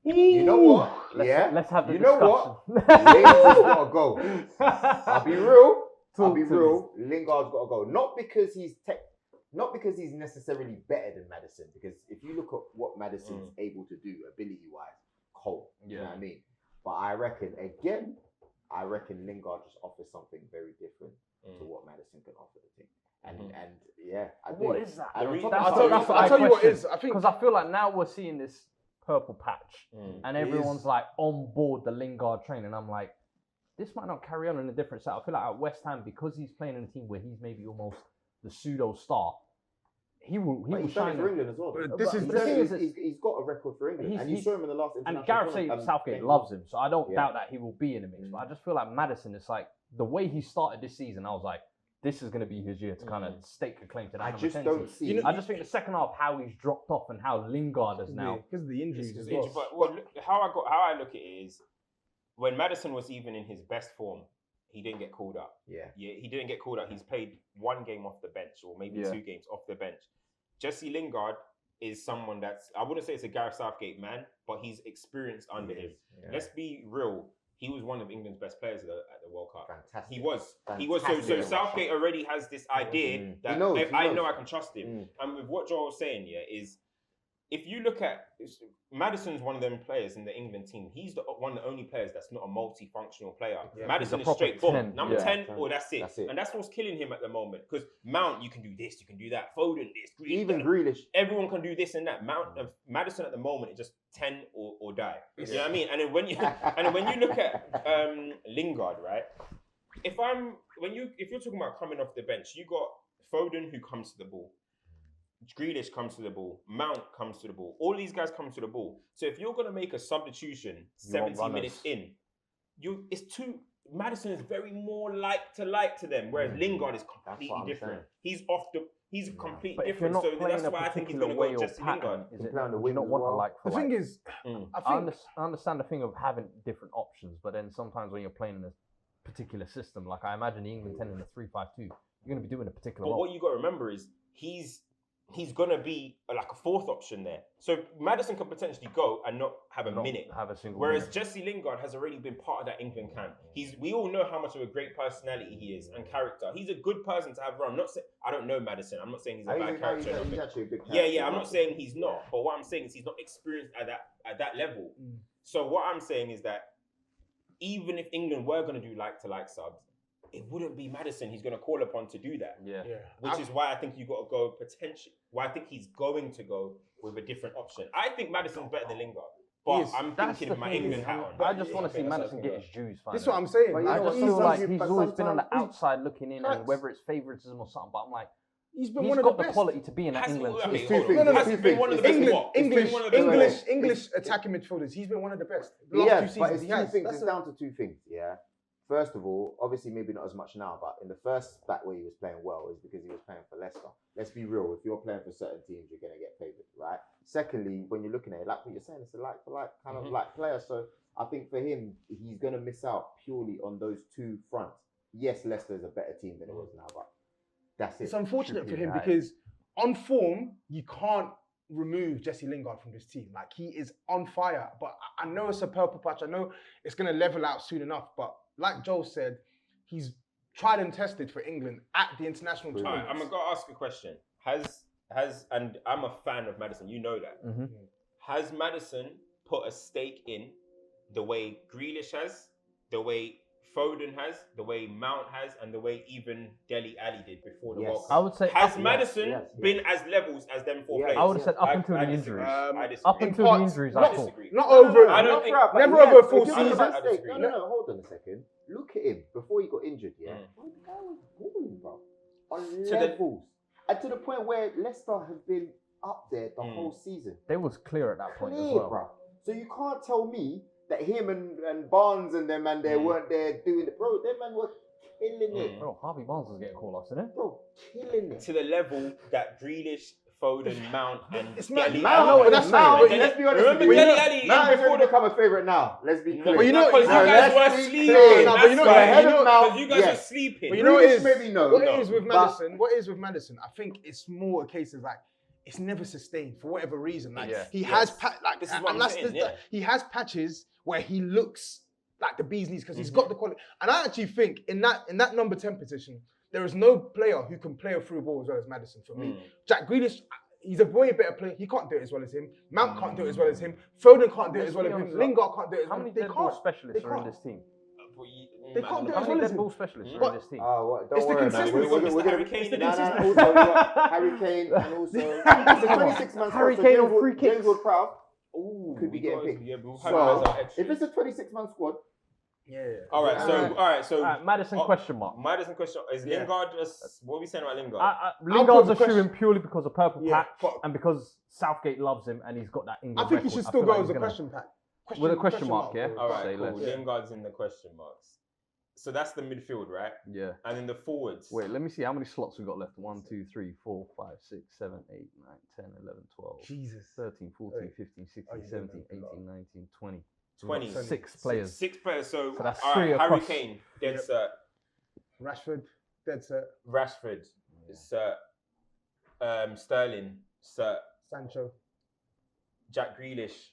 You know what? Let's have the You know discussion. what? Lingard's gotta go. I'll be real. Talk to Lingard's gotta go. Not because he's necessarily better than Madison. Because if you look at what Madison's able to do, ability-wise, cold. You know what I mean? But I reckon again, I reckon Lingard just offers something very different to what Maddison can offer the team. And yeah, I do. What is that? And on top That's of that's that, what I'll tell you what question. it is. I think Because I feel like now we're seeing this purple patch, and everyone's like on board the Lingard train, and I'm like, this might not carry on in a different set. I feel like at West Ham, because he's playing in a team where he's maybe almost the pseudo star, he will he's done shine. it for England as well. But this is the the thing thing. is, He's got a record for England, and you he's- saw him in the last and international Gareth tournament, Southgate playing loves goal. him, so I don't Yeah. doubt that he will be in the mix. But I just feel like Maddison, it's like the way he started this season, I was like, this is going to be his year to kind of stake a claim to that. I number just 10 don't team. see. I just think the second half, how he's dropped off and how Lingard has now. because of the injuries It's as injury, well. but how I look at it is when Maddison was even in his best form, he didn't get called up. Yeah. He didn't get called up. He's played one game off the bench or maybe Yeah. 2 games off the bench. Jesse Lingard is someone that's, I wouldn't say it's a Gareth Southgate man, but he's experienced under him. Yeah. Let's be real. He was one of England's best players at the World Cup. Fantastic. He was. So Fantastic. Southgate already has this idea that He knows, if he I knows. know I can trust him. And with what Joel was saying, is if you look at Maddison's one of them players in the England team. He's one of the only players that's not a multifunctional player. Yeah. Madison He's is a straight proper boom. 10. Number Yeah. 10, or that's it. That's it. And that's what's killing him at the moment. Because Mount, you can do this, you can do that. Foden, this, Grealish, Even that. Grealish. Everyone can do this and that. Madison at the moment is just 10 or die. You know what I mean? And then when you look at Lingard, right? If you're talking about coming off the bench, you got Foden who comes to the ball. Grealish comes to the ball. Mount comes to the ball. All these guys come to the ball. So if you're gonna make a substitution 70 minutes in, Maddison is very more like to them, whereas Lingard is completely different. He's completely But if you're different. not So playing that's a why I think he's particular gonna way go or Jesse pattern, Lingard. is it play on the do you wing not as want a well. like for The like? thing is, I understand the thing of having different options, but then sometimes when you're playing in a particular system, like I imagine the England 10 in a 3-5-2, you're going to be doing a particular But role. what you got to remember is he's gonna be like a fourth option there. So Maddison can potentially go and not have a Not minute. have a single Whereas minute. Jesse Lingard has already been part of that England camp. We all know how much of a great personality he is and character. He's a good person to have around. I don't know Maddison. I'm not saying he's a bad character. or He's nothing. actually a good Yeah, character. I'm not saying he's not. But what I'm saying is he's not experienced at that level. So what I'm saying is that even if England were going to do like subs, it wouldn't be Maddison he's going to call upon to do that. Yeah. Which is why I think you've got to go potentially. Why I think he's going to go with a different option. I think Madison's better than Lingard, but I'm That's thinking the of my thing England is, hat on. I just want to Okay, see that's Maddison what get I'm his dues. this is what I'm saying. But you I know just what, feel like sometimes- he's but always been on the sometimes- outside looking in, Facts. and whether it's favoritism or something. But I'm like, He's been he's one of got the the best. quality to be in that Has- England okay, team. Two hold on. things. No, Has he been one of the best? England, What? He's been English, one of the best. English attacking midfielders. He's been one of the best. The last Yeah, 2 but seasons it's he two has. things. That's It's down to 2 things. Yeah. First of all, obviously maybe not as much now, but in the first back where he was playing well is because he was playing for Leicester. Let's be real. If you're playing for certain teams, you're going to get favoured, right? Secondly, when you're looking at it, like what you're saying, it's a like for like kind of like player. So I think for him, he's going to miss out purely on those 2 fronts. Yes, Leicester is a better team than it was now, but that's it. It's unfortunate Should for be him right. because on form, you can't remove Jesse Lingard from this team. Like, he is on fire. But I know it's a purple patch. I know it's going to level out soon enough. But like Joel said, he's tried and tested for England at the international All right, tournament. I'm gonna ask a question. And I'm a fan of Maddison. You know that. Mm-hmm. Has Maddison put a stake in the way Grealish has, the way Foden has, the way Mount has, and the way even Dele Alli did before the Yes. World I Cup? would say Has up, Maddison yes. been as levels as them 4 Yes. players? I would have said up until the disagree. injuries. I disagree. Up in until parts, the injuries, I I thought. disagree. Not over. I don't think- never over a full if you're season. talking about I stake- disagree. No, hold on a second. Look at him before he got injured. Yeah, the guy was balling, bro, on levels, and to the point where Leicester have been up there the whole season. They was clear at that point as Clear, well. bro. So you can't tell me that him and Barnes and them and they weren't there doing it, bro. Them man were killing it, Bro, Harvey Barnes was getting called off, isn't it? bro, killing it. To the level that Grealish, Foden, Mount, and It's mad. Dele Mount, Alli- but that's Mount, fine. Dele- let's be honest Remember with you. Dele Alli Mount is before going to become a favourite now. Let's be clear. But you know- because you no, guys let's were be sleeping. clear. No, but you know- That's why. ahead of Mount, Because you guys yes. were sleeping. But you know what Grealish is maybe no. what no. it is with But- Maddison? What is with Maddison? I think it's more a case of like it's never sustained for whatever reason. Like Yeah. he Yes. has like This is what I'm and that's saying, the- yeah. he has patches where he looks like the bee's knees because he's got the quality. And I actually think in that number 10 position, there is no player who can play a through ball as well as Maddison for me. Jack Grealish, he's a way better player. He can't do it as well as him. Mount can't do it as well as him. Foden can't do it as well as him. Lingard can't do it as How well. many They dead ball can't. specialists They are in can't. this team? They can't do it How as many well as dead ball him. specialists are But- in this team? Oh, what? It's Don't the worry, man. consistency. We're gonna Harry Kane in no, this. also we got Harry Kane and also it's a 26-man Harry squad. Kane So on free kicks. James Ward-Prowse Ooh, could be getting picked. Yeah, we'll have So those extras. if it's a 26-man squad, Yeah. All right, so Madison question mark. Madison question is Yeah. Lingard. What are we saying about Lingard? Lingard's the a question- shoe-in purely because of purple Yeah, patch but- and because Southgate loves him and he's got that England I think he record. should still feel go like as he's a gonna- question pack. With a question mark, yeah? All right, Say cool. less. Lingard's in the question marks. So that's the midfield, right? Yeah. And then the forwards. Wait, let me see how many slots we got left. 1, 2, 3, 4, 5, 6, 7, 8, 9, 10, 11, 12, Jesus. 13, 14, Hey. 15, 16, Oh, yeah, 17, no, 18, 19, 20. 20. 6 players. 6 players. So, So that's all 3 right, Harry across. Kane, dead Yep. set. Rashford, dead set. Rashford, set. Sterling, set. Sancho. Jack Grealish,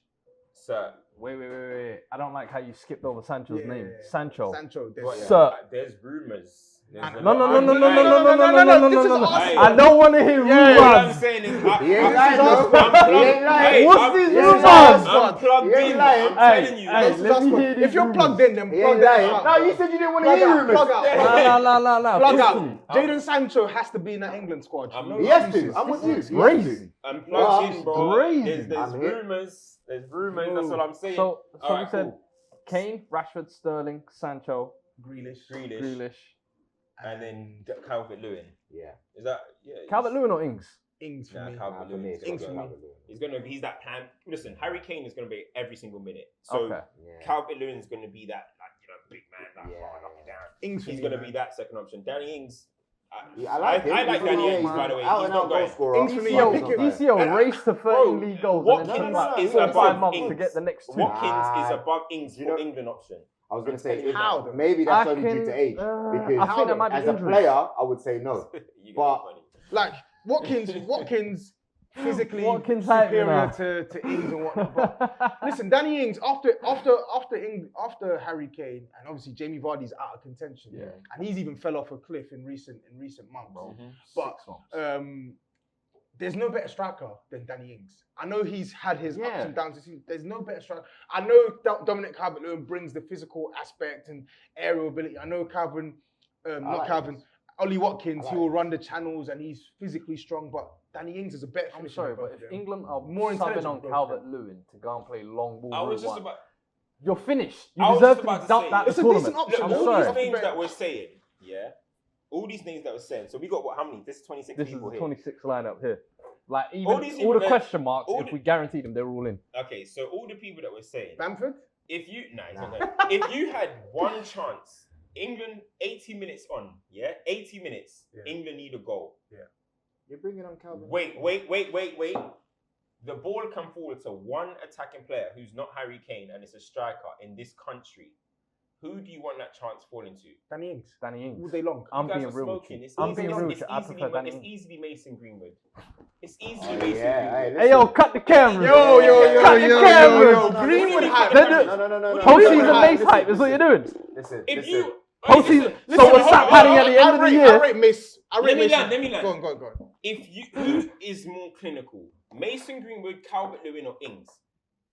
set. Wait. I don't like how you skipped over Sancho's Yeah. name. Sancho. Sancho, dead But set. Sir. there's rumours. There's a No. lot- this is I don't want to hear Yeah, All I'm rumors. saying is, He ain't lying, though. I'm He ain't lying. Hey, What's I'm- these yeah, rumors? I'm plugged He ain't in. lying. I'm telling you. Hey, This is let us, me man. hear these If you're rumors. plugged in, then He plug ain't that lying. out. No, you said you didn't want to Plug hear out, rumors. plug out. La. Plug Listen. out. Jadon Sancho has to be in that England squad. I'm- No He has excuses. to. I'm with you. He has Crazy. to. I'm plugged Wow. in, bro. Crazy. There's I'm here. rumours. There's rumours. That's what I'm saying. So All we right, said cool. Kane, Rashford, Sterling, Sancho, Grealish. Grealish. And then Calvert-Lewin. Yeah. Is that Calvert-Lewin or Ings? Ings for Nah, me. Calvert-Lewin. it's Ings got for to me. Calvert-Lewin. He's that plan. Listen, Harry Kane is gonna be every single minute. So Okay. Yeah. Calvert-Lewin is gonna be that, big man, Yeah. knock it down. Ings for He's me, gonna man. be that second option. Danny Ings. Yeah, I like him. I like He's Danny a- Ings, by the way. Out He's and not out goal going. scorer. Ings for me, He's I not pick him. going. DCL raced to 13 league goals and then Watkins took about is 4 or 5 above months Ings. to get the next 2. Watkins is Nah. above Ings You for know- England option. I was going to say, How, though? maybe that's I only due can- to age. I Because think that might be as a injuries. player, I would say no. You But- funny. Like Watkins physically Watkins hype me superior now. to Ings and whatnot. But listen, Danny Ings after Harry Kane and obviously Jamie Vardy's out of contention. Yeah. And he's even fell off a cliff in recent months. Mhm. But 6 months. there's no better striker than Danny Ings. I know he's had his ups Yeah. and downs this season. There's no better striker. I know Dominic Calvert-Lewin brings the physical aspect and aerial ability. I know Ollie Watkins, he will run the channels and he's physically strong, but Danny Ings is a better I'm finisher. sorry, than both but of if them. England are More subbing intelligent on both of them. Calvert-Lewin to go and play long ball I was route just one, about. you're finished. I You was deserve just to about be to dumped say, out the it's a tournament. decent option. Look, I'm all sorry. these names that we're saying, yeah, all these names that we're saying. So we got what? How many? This is 26 This is people the here. 26 lineup here. Like even All all, these the people- question marks, all if the- we guarantee them, they're all in. Okay, so all the people that we're saying, Bamford? if you it's Nah. not going. If you had one chance, England 80 minutes on, yeah, 80 minutes, Yeah. England need a goal. You're bringing on Calvin. Wait. The ball can fall to one attacking player who's not Harry Kane and it's a striker in this country. Who do you want that chance falling to? Danny Ings. Danny Ings. All day long. I'm You guys being are real with smoking. you. It's I'm easy- being real with it's you. I easily- prefer Danny It's Ings. easily Mason Greenwood. It's easily Oh, Mason yeah. Greenwood. Hey yo, cut the cameras. Yo, Cut the cameras. Greenwood hype. No. Postseason Hype. base hype is what you're doing. Listen. If you Postseason. Listen, So we're hold sat on, padding hold at the end of the I year. rate Mace. Let me land. Go on. If you who is more clinical, Mason Greenwood, Calvert-Lewin, or Ings?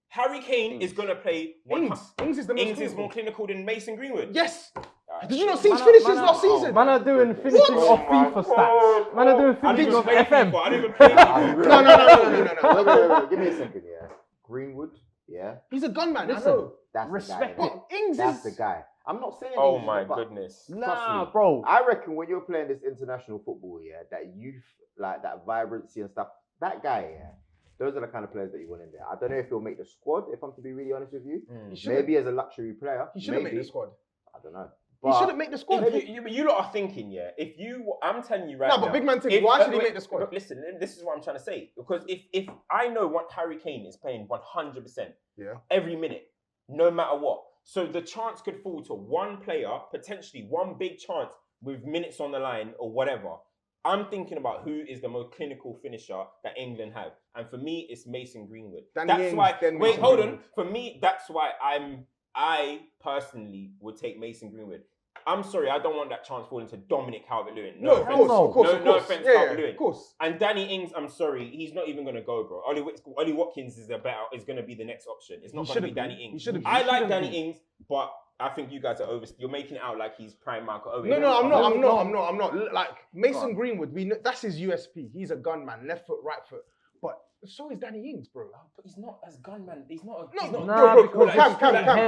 Harry Kane Ings. is gonna play. Ings is the most Ings is more clinical. clinical than Mason Greenwood. Yes. Alright. Did you not see his finishes last season? Man are doing finishing What? off FIFA stats. Man are doing I don't finishing even off play FM. FIFA. I don't even play FIFA. No. Wait. Give me a second, yeah. Greenwood, yeah. He's a gunman. I Listen. know. That's Respect the guy. it. But Ings That's is. the guy. I'm not saying. Oh he's- my but goodness. Nah, me. bro. I reckon when you're playing this international football, yeah, that youth, like that vibrancy and stuff, that guy, yeah, those are the kind of players that you want in there. I don't know if he'll make the squad, if I'm to be really honest with you. He shouldn't. Maybe as a luxury player. He shouldn't make maybe. the squad. I don't know. He shouldn't make the squad. If you lot are thinking, yeah. If you, I'm telling you right No, now. but big man thing. if- Why should he wait, make the squad? but listen, this is what I'm trying to say. Because if I know what Harry Kane is playing 100% Yeah. every minute, no matter what. So the chance could fall to one player, potentially one big chance with minutes on the line or whatever. I'm thinking about who is the most clinical finisher that England have. And for me, it's Mason Greenwood. Danny That's Ings, why, then wait, Mason hold on. Greenwood. For me, that's why I personally would take Mason Greenwood. I'm sorry, I don't want that chance falling to Dominic Calvert-Lewin. No, of offense. course, no. of course, No- of no course. offense, Yeah, Calvert-Lewin. of course. And Danny Ings, I'm sorry, he's not even gonna go, bro. Ollie Watkins is gonna be the next option. It's not He gonna be shouldn't Danny be. Ings. He shouldn't be. I He like shouldn't Danny be. Ings, but I think you guys are you're making it out like he's prime Michael Owen. No, I'm not. Like Mason Greenwood, we know that's his USP. He's a gunman, left foot, right foot. But so is Danny Ings, bro. But he's not as gunman. He's not.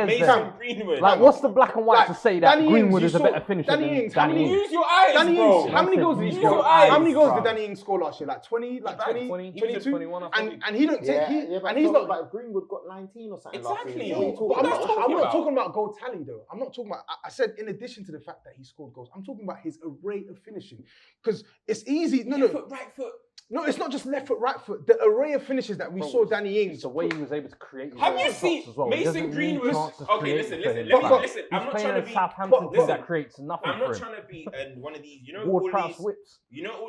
Mason Greenwood. Like, what's the black and white to say that Greenwood is a better finisher than Danny Ings? Use your eyes, bro. How many goals did he score? How many goals did Danny Ings score last year? Like 20, 22? 21, And he don't take. And he's not. But Greenwood got 19 or something. Exactly. But I'm not talking about goal tally though. I'm not talking about. I said in addition to the fact that he scored goals, I'm talking about his array of finishing because it's easy. Left foot, right foot. No, it's not just left foot, right foot. The array of finishes that we saw Danny Ings. The way he was able to create. Have you seen Mason Greenwood? Okay, listen. Listen. I'm not trying to be Southampton team that creates nothing. I'm not trying to be one of these. You know all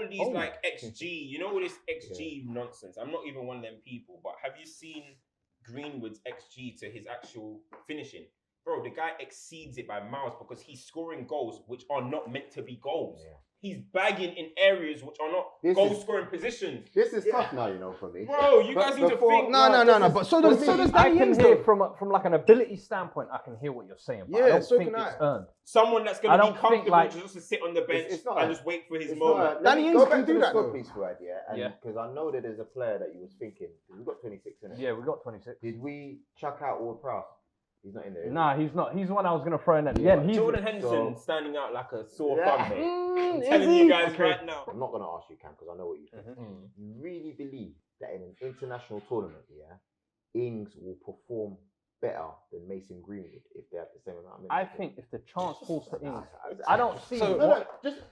these like XG. You know all this XG nonsense. I'm not even one of them people. But have you seen Greenwood's XG to his actual finishing? Bro, the guy exceeds it by miles because he's scoring goals which are not meant to be goals. Yeah. He's bagging in areas which are not goal-scoring positions. This is tough now, you know, for me. Bro, you guys need to think. No. But so does Danny Ings. From like an ability standpoint, I can hear what you're saying. But I don't think it's earned. Someone that's going to be comfortable just to sit on the bench and just wait for his moment. Danny Ings can do that, though. Fuad, because I know that there's a player that you was thinking. We've got 26 in it. Yeah, we got 26. Did we chuck out Ward-Prowse? He's not in there. Nah, he's not. He's the one I was going to throw in at the end. Jordan Henderson standing out like a sore thumb, mate. I'm telling you guys right now. I'm not going to ask you, Cam, because I know what you think. You really believe that in an international tournament, Ings will perform better than Mason Greenwood if they have the same amount of minutes? I think if the chance falls to Ings, I don't see. Just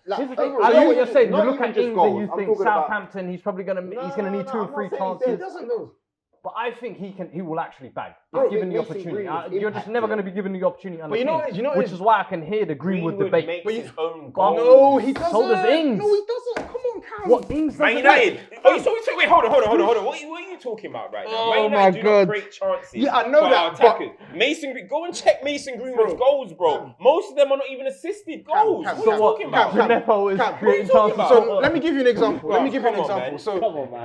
like, I know what you're saying. You look at Ings and you think Southampton. He's probably going to. He's going to need 2 or 3 chances. He doesn't know. But I think he will actually bag. If given the opportunity. You're just never going to be given the opportunity. But you know, which is why I can hear the Greenwood debate. Makes his own goals. No, he doesn't. So does Ings. No, he doesn't. Come on, Cam. What Ings? Man United. Wait, hold on. What are you talking about right now? Oh Man United do not create chances. Yeah, I know that. Attackers. Go and check Mason Greenwood's goals, bro. Most of them are not even assisted goals. What are you talking about? Nepo is creating chances. So let me give you an example. So,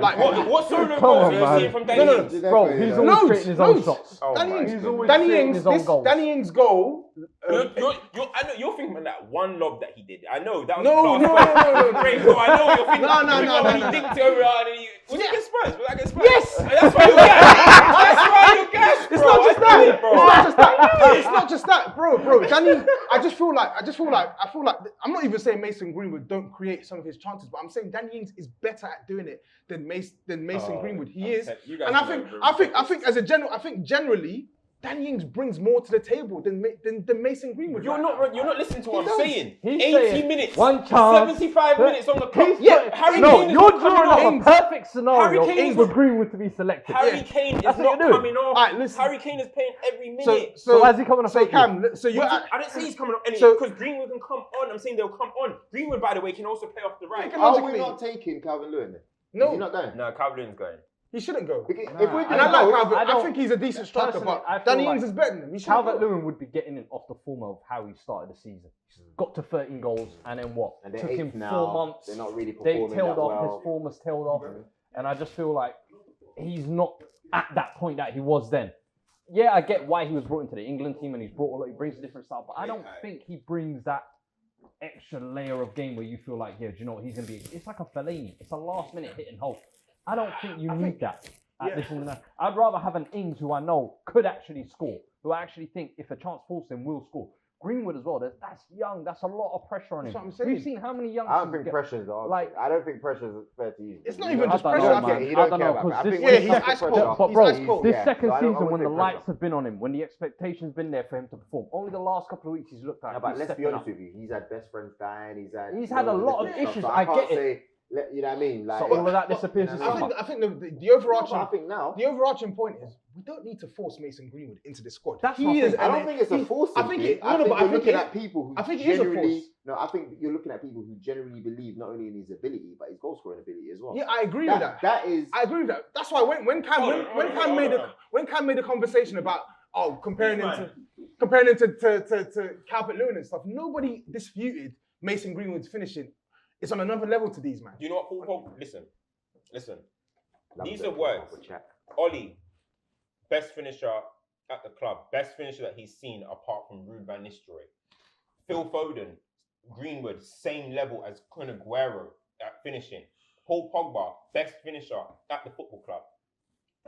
like, what sort of goals are you seeing from Danny Ings? Bro, he's always creating his own shots. Danny Ings' goal. I know you're thinking about that one lob that he did. I know that was no. Great, bro. I know what you're thinking. No. He dinked over and was it against Spurs? Yes. That's why you're gassed. It's not just that, bro. It's not just that, bro. Danny, I feel like I'm not even saying Mason Greenwood don't create some of his chances, but I'm saying Danny Ings is better at doing it than Mason Greenwood. He is, and I think as a general, generally Danny Ings brings more to the table than Mason Greenwood. You're not listening to what I'm saying. He's 80 minutes, one chance, 75 minutes on the clock. You're drawing up a perfect scenario for Greenwood to be selected. Harry Kane is not coming off. Right, listen. Harry Kane is playing every minute. So why is he coming off? Cam, I don't say he's coming off because Greenwood can come on. I'm saying they'll come on. Greenwood, by the way, can also play off the right. Are we not taking Calvin Lewin then? No, he's not going. No, Calvin Lewin's going. He shouldn't go. I think he's a decent striker, but Danny Ings is better than him. Calvert Lewin would be getting in off the form of how he started the season. He's got to 13 goals, and then what? And took him 4 months. They're not really performing They've tailed that off. well. His form has tailed off, and I just feel like he's not at that point that he was then. Yeah, I get why he was brought into the England team, and he brings a different style, but I don't think he brings that extra layer of game where you feel like, yeah, do you know what, he's gonna be. It's like a Fellaini. It's a last minute hit and hope. I don't think you need that. I'd rather have an Ings who I know could actually score, who I actually think if a chance falls to him will score. Greenwood as well. That's young. That's a lot of pressure on him. That's what I'm saying. We've seen how many young. I don't think pressure's I don't think pressure's fair to use. It's not even just pressure. I don't know because he's ice cold. But bro, this second season when the lights have been on him, when the expectation's been there for him to perform, only the last couple of weeks he's looked like. But let's be honest with you, he's had best friends dying. He's had a lot of issues. I get it. You know what I mean? Like, so all of that disappears. I think the overarching point is we don't need to force Mason Greenwood into the squad. That's I don't think it's a force. I think you're looking at people who genuinely. No, I think you're looking at people who genuinely believe not only in his ability but his goal scoring ability as well. Yeah, I agree with that. I agree with that. That's why when Cam made a conversation about comparing him to Calvert Lewin and stuff, nobody disputed Mason Greenwood's finishing. It's on another level to these, man. You know what, Paul? Listen. These are words. Ollie, best finisher at the club. Best finisher that he's seen apart from Ruud van Nistelrooy. Phil Foden, Greenwood, same level as Kun Aguero at finishing. Paul Pogba, best finisher at the football club.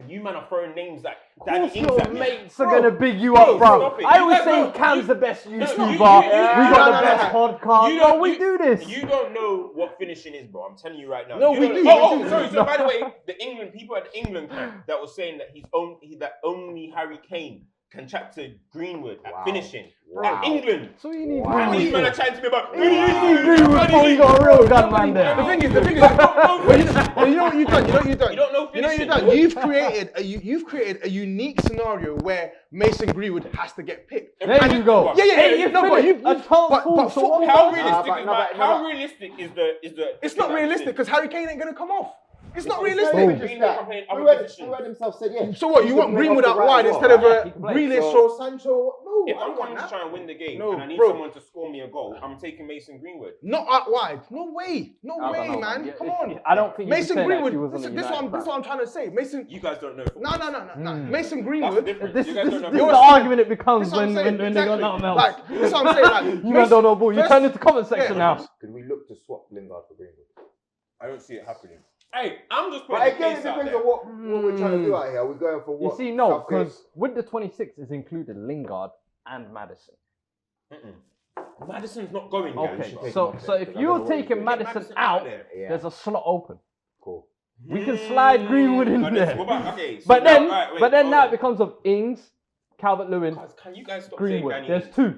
You man are throwing names like Danny Ings Your at me. mates are gonna big you up, bro. Stop it. I You always guys say don't- Cam's you- the best no, YouTuber. you We got no, the best podcast. You No, don't- we you- do this. You don't know what finishing is, bro. I'm telling you right now. No, You we don't do, know- we do. sorry. So by the way, the England people at the England camp that was saying that only Harry Kane can chat to Greenwood at Wow. finishing Wow. at England. So you need Wow. And these men Greenwood. are chatting to me about. You need Greenwood before you got a real gunman there. The thing is, You don't know well, you finishing. know what you've done. You know what you've done. You don't know You know what finishing. you've done. You've created a unique scenario where Mason Greenwood has to get picked. There you go. Yeah. Hey, No, but you- a chance fall. but So football- what How about- realistic Nah, is but- how realistic is the? It's not realistic because Harry Kane ain't gonna come off. It's not Very realistic. just Greenwood that. can play in other positions. Fuad himself said, yeah. So what? He You can want play Greenwood off out the right wide as well. instead of Yeah, he can play. Grealish So- or Sancho? No, If I I'm don't want coming to that. try and win the game No, and I need bro. someone to score me a goal, I'm taking Mason Greenwood. Not out wide. No way. No I don't way, know, man. Yeah, Come on. I don't think you Mason can say Greenwood. that he wasn't This a is what United I'm trying to say. Mason. You guys don't know football. No. Mm. Mason That's the Greenwood. difference. This You is guys don't know the football. argument it becomes That's what I'm when saying, they got exactly. nothing else. Like, that's what I'm saying. Like, You man don't know ball. You first- turn into comment section yeah. now. Could we look to swap Lingard for Greenwood? I don't see it happening. Hey, I'm just putting But the again, it case out depends there. on what we're trying to do out here. Are we going for You what? see, no, Southgate? because with the 26 is included Lingard and Madison. Madison's not going. Okay, guys. should take so him off so there, if because I you're don't know what he's taking doing. Madison Madison out, there. Yeah, there's a slot open. cool. We can slide Greenwood in What there. about, okay, so But now- then, right, wait, but then hold now on. it becomes of Ings, Calvert-Lewin, Guys, can you guys stop Greenwood. saying There's Danny?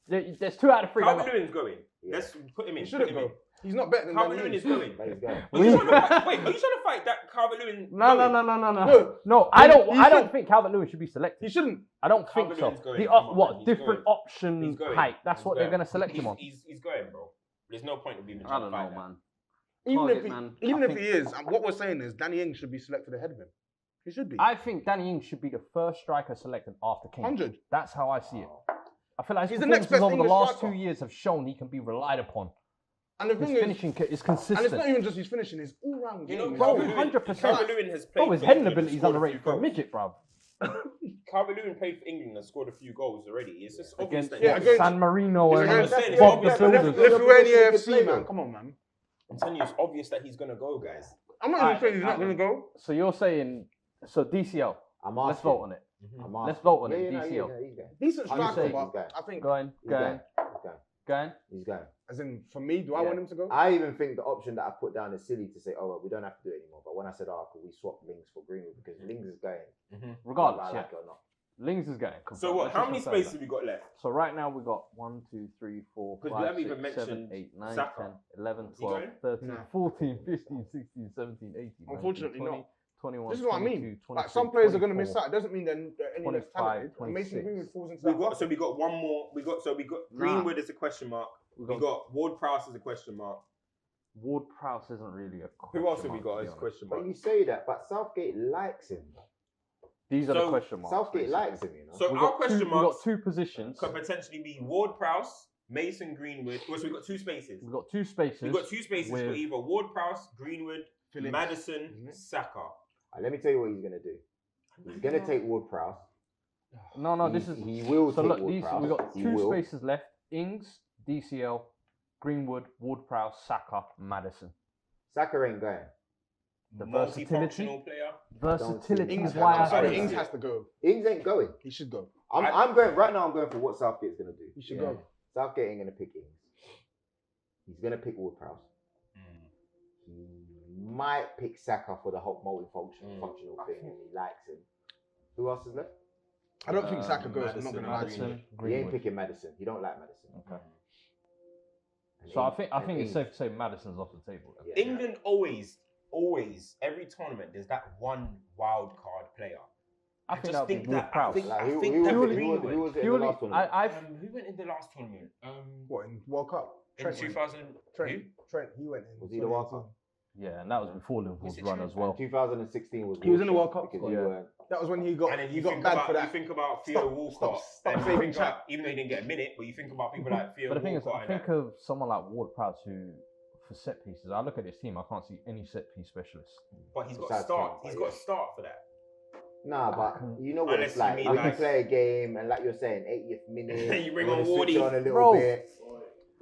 two. There's two out of three. Calvert-Lewin's going. Yeah. Let's put him in. He shouldn't put him go. He's not better than Calvert-Lewin Danny is Ings. going. But he's going. Are you trying to fight, wait, are you trying to fight that Calvert-Lewin? No. No. No, I don't. He I don't should- think Calvert-Lewin should be selected. He shouldn't. I don't think so. Calvert-Lewin's going. The Come on, what man, he's different going. option He's going. height? That's He's what they're going. going to select him on. He's going, bro. There's no point of even I trying don't to know, fight that. man. Even Target if man. even I if think- he is, what we're saying is Danny Ings should be selected ahead of him. He should be. I think Danny Ings should be the first striker selected after Kane. 100. That's how I see it. I feel like his He's the next performances best over the English last striker. 2 years have shown he can be relied upon. And the His thing is, finishing is and it's consistent. not even just his finishing; his all-round You game. know, is bro, good. 100%. Calvert-Lewin has played. Bro, his for heading England and ability is scored a underrated few for a goals. midget, bro. Calvert-Lewin played for England and scored a few goals already. It's just obvious Against that Yeah, he's- against- San Marino and I'm saying, it's Bob the obvious. Builders. Lithuania Good FC, play, man. though. Come on, man. I'm telling you, it's obvious that he's gonna go, guys. I'm not Alright, even saying he's not going to go. So you're saying, so DCL, I'm let's asking. vote on it. I'm Let's asking. vote on it, Yeah, DCL. no, he's going. Decent I'm striker, saying- but I think, Going. He's going. Going. He's going. as in, for me, do I Yeah. want him to go? I even think the option that I put down is silly to say, oh, well, we don't have to do it anymore. But when I said, oh, could we swap Lings for Greenwood? Because Lings is going. Regardless, whether I yeah. like it or not. Lings is going. So confirmed. what? Let's How just many confirm spaces that. have we got left? So right now we got 1, 2, 3, 4, 'Cause we 5, haven't even 6, 7, mentioned 8, 9, Saka. 10, 11, Is he 12, going? 13, No. 14, 15, 16, 17, 18, 19, Unfortunately 20, not. 21, This is what I 22, mean. 23, Like, some players are going to miss 24. out. It doesn't mean they're any less 25, talented. And Mason 26. Greenwood falls into We that. got we got one more. We got Greenwood as a question mark. We We got Ward-Prowse as a question mark. Ward-Prowse isn't really a Who else have we question got mark, as a to be honest. question But mark? you say that, but Southgate likes him. These are the So, question marks. Southgate basically. likes him, you know. So We've our got question two, we've marks got two positions. could potentially be Ward-Prowse, Mason Greenwood. Well, so we got two spaces. We've got two spaces. We've got two spaces for with- either Ward-Prowse, Greenwood, Phillips, Madison, isn't it? Saka. Let me tell you what he's going to do. He's going to take Ward-Prowse. No, he, this is. He will So take look, these Ward-Prowse. we've got He two will. spaces left: Ings, DCL, Greenwood, Ward-Prowse, Saka, Madison. Saka ain't going. The versatility, Multifunctional player. versatility Ings, is why I I'm sorry, say Ings it. has to go. Ings ain't going. He should go. I'm going right now. I'm going for what Southgate's going to do. He should Yeah. go. Southgate ain't going to pick Ings. He's going to pick Ward-Prowse. He might pick Saka for the whole functional thing, and he likes him. Who else is left? I don't think Saka goes. I'm Madison, not going to lie to you. Madison, He ain't Greenwood. picking Madison. He don't like Madison. Okay. And So I Ings- think and it's Ings- safe to say Madison's off the table. Yeah. England always, every tournament, there's that one wild card player. I think just that would think be that- Ward-Prowse. Like, I who, think who, that who, would who, be who was it in the Purely, last tournament? Who went in the last tournament? What, in World Cup? In Trent went. 2000. Trent. Who? Trent, he went in. Was he the World Cup? Yeah, and that was before Liverpool's Was it run true? as well. 2016 was He was in the Wilshere World Cup because squad. you Yeah. weren't. That was when he And got then he you got think bad about for that. you think about Theo Walcott, stop and you saving think chat. about, even though he didn't get a minute, but you think about people like Theo But the thing is, Walcott. I think of someone like Ward-Prowse who, for set pieces, I look at this team, I can't see any set piece specialists. but he's got Besides start. Kane, He's but got yeah. start for that. Nah, but you know what Unless it's you like mean when like- you play a game and like you're saying, 80th minute, You bring wanna on switch Wardy. on a little Bro. bit.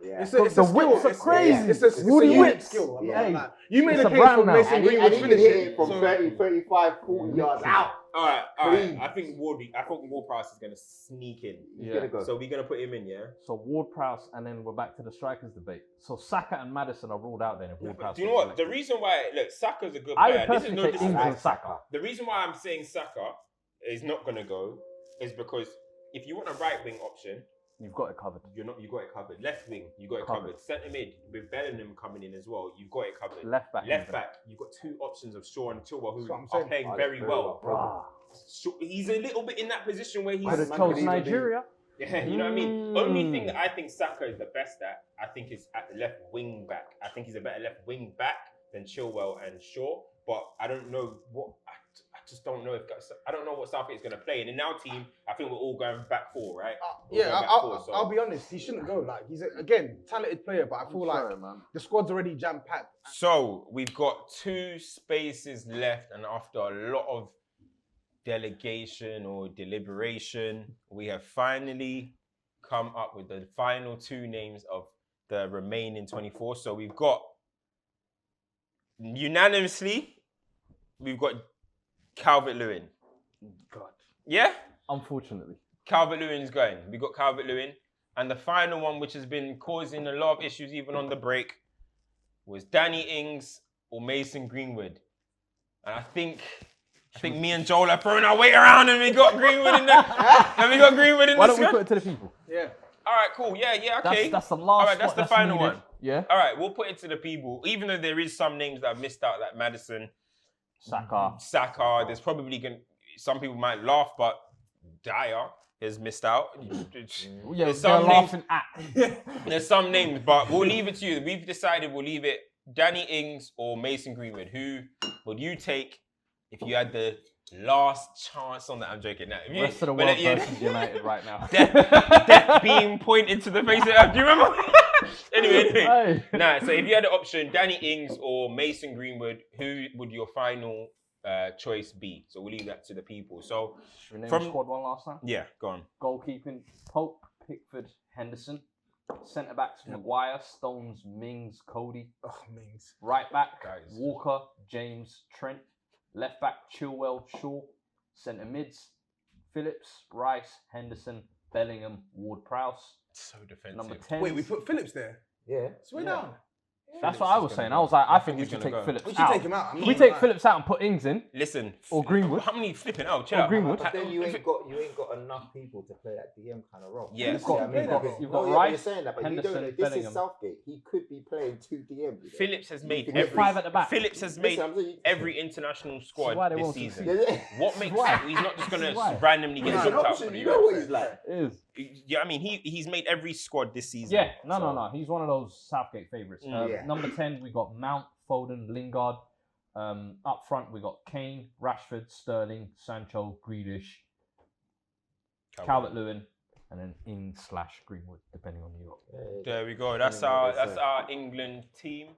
Yeah. It's a The skill. whips are It's crazy. It's a Woody unique whips. skill. I'm not Yeah. gonna lie. You made It's a a case brand for now. Mason And he Greenwood's can hit finishing. it from so- 30, 35, 40 yards out. All right. Clean. I think Ward-Prowse is gonna sneak in. He's Yeah. gonna go. So we're gonna put him in, yeah. So Ward-Prowse, and then we're back to the strikers debate. So Saka and Madison are ruled out then. If Ward-Prowse Do you know gets what? The selected. reason why Saka's a good I player. would This is personally no take I England like Saka. The reason why I'm saying Saka is not gonna go is because if you want a right wing option, You've got it covered. you got it covered. Left wing, you got it Covered. covered. Centre mid with Bellingham coming in as well, you've got it covered. Left back. Left even. back, you've got two options of Shaw and Chilwell who That's what I'm are saying. playing Oh, very that's well. Rah. He's a little bit in that position where he's. Could have Man chose could even be- Nigeria. Yeah, you know what I mean? Only thing that I think Saka is the best at, I think, is at the left wing back. I think he's a better left wing back than Chilwell and Shaw. But I don't know what. I just don't know if I don't know what Southgate is going to play. And in our team, I think we're all going back four, right? We're Yeah, going back four, so- I'll be honest. He shouldn't go. Like he's again talented player, but I feel like the squad's already jam packed. So we've got 2 spaces left, and after a lot of delegation or deliberation, we have finally come up with the final 2 names of the remaining 24. So we've got unanimously, we've got Calvert-Lewin. God. Yeah? Unfortunately. Calvert-Lewin's going. We got Calvert-Lewin. And the final one, which has been causing a lot of issues even on the break, was Danny Ings or Mason Greenwood. And I think me and Joel are throwing our weight around and we got Greenwood in there. And we got Greenwood in Why the don't we squad. put it to the people? Yeah. All right, cool. Yeah, okay. That's the last. All right, that's spot the final needed. one. Yeah. All right, we'll put it to the people. Even though there is some names that I've missed out, like Madison, Saka. There's probably some people might laugh, but Dyer has missed out. Yeah, There's they're some laughing at. There's some names, but we'll leave it to you. We've decided we'll leave it Danny Ings or Mason Greenwood. Who would you take if you had the last chance on that? I'm joking. Now, The rest of the world versus United right now. Death being pointed to the face of do you remember? anyway. Hey. Nah, so if you had the option, Danny Ings or Mason Greenwood, who would your final choice be? So we'll leave that to the people. So Should we name from- the squad one last time? yeah, go on. Goalkeeping: Pope, Pickford, Henderson. Centre backs: Maguire, Stones, Mings, Cody. Oh, means. Right back: Guys. Walker, James, Trent. Left back: Chilwell, Shaw. Centre mids: Phillips, Rice, Henderson, Bellingham, Ward-Prowse. So defensive. Number 10. Wait, we put Phillips there. Yeah. Swear Yeah. down. That's what I was saying. I was like, I think we he's should gonna take go. Phillips We should out. take him out. I'm If not we gonna take lie. Phillips out and put Ings in, Listen. Or Greenwood. How many flipping out? Chill Or out. Greenwood. But then you ain't got enough people to play that DM kind of role. Yeah. You've got- See what I mean? you've got- Because- you've got no, yeah, Rice, you're saying that, but Henderson, you don't know. This Bellingham. is Southgate. He could be playing 2 DM. Phillips has made With every 5 at the back. Phillips has made Listen, I'm saying- every international why squad they this won't season. succeed. What makes Why? he's not just gonna Why? randomly get He's dropped an out option. for the You know what US. he's like. it is. Yeah, I mean he's made every squad this season. Yeah, no. So- He's one of those Southgate favourites. Yeah. Number 10, we got Mount, Foden, Lingard. Up front, we got Kane, Rashford, Sterling, Sancho, Grealish, Calvert-Lewin, and then Ings/Greenwood, depending on New York. There we go. That's our England team.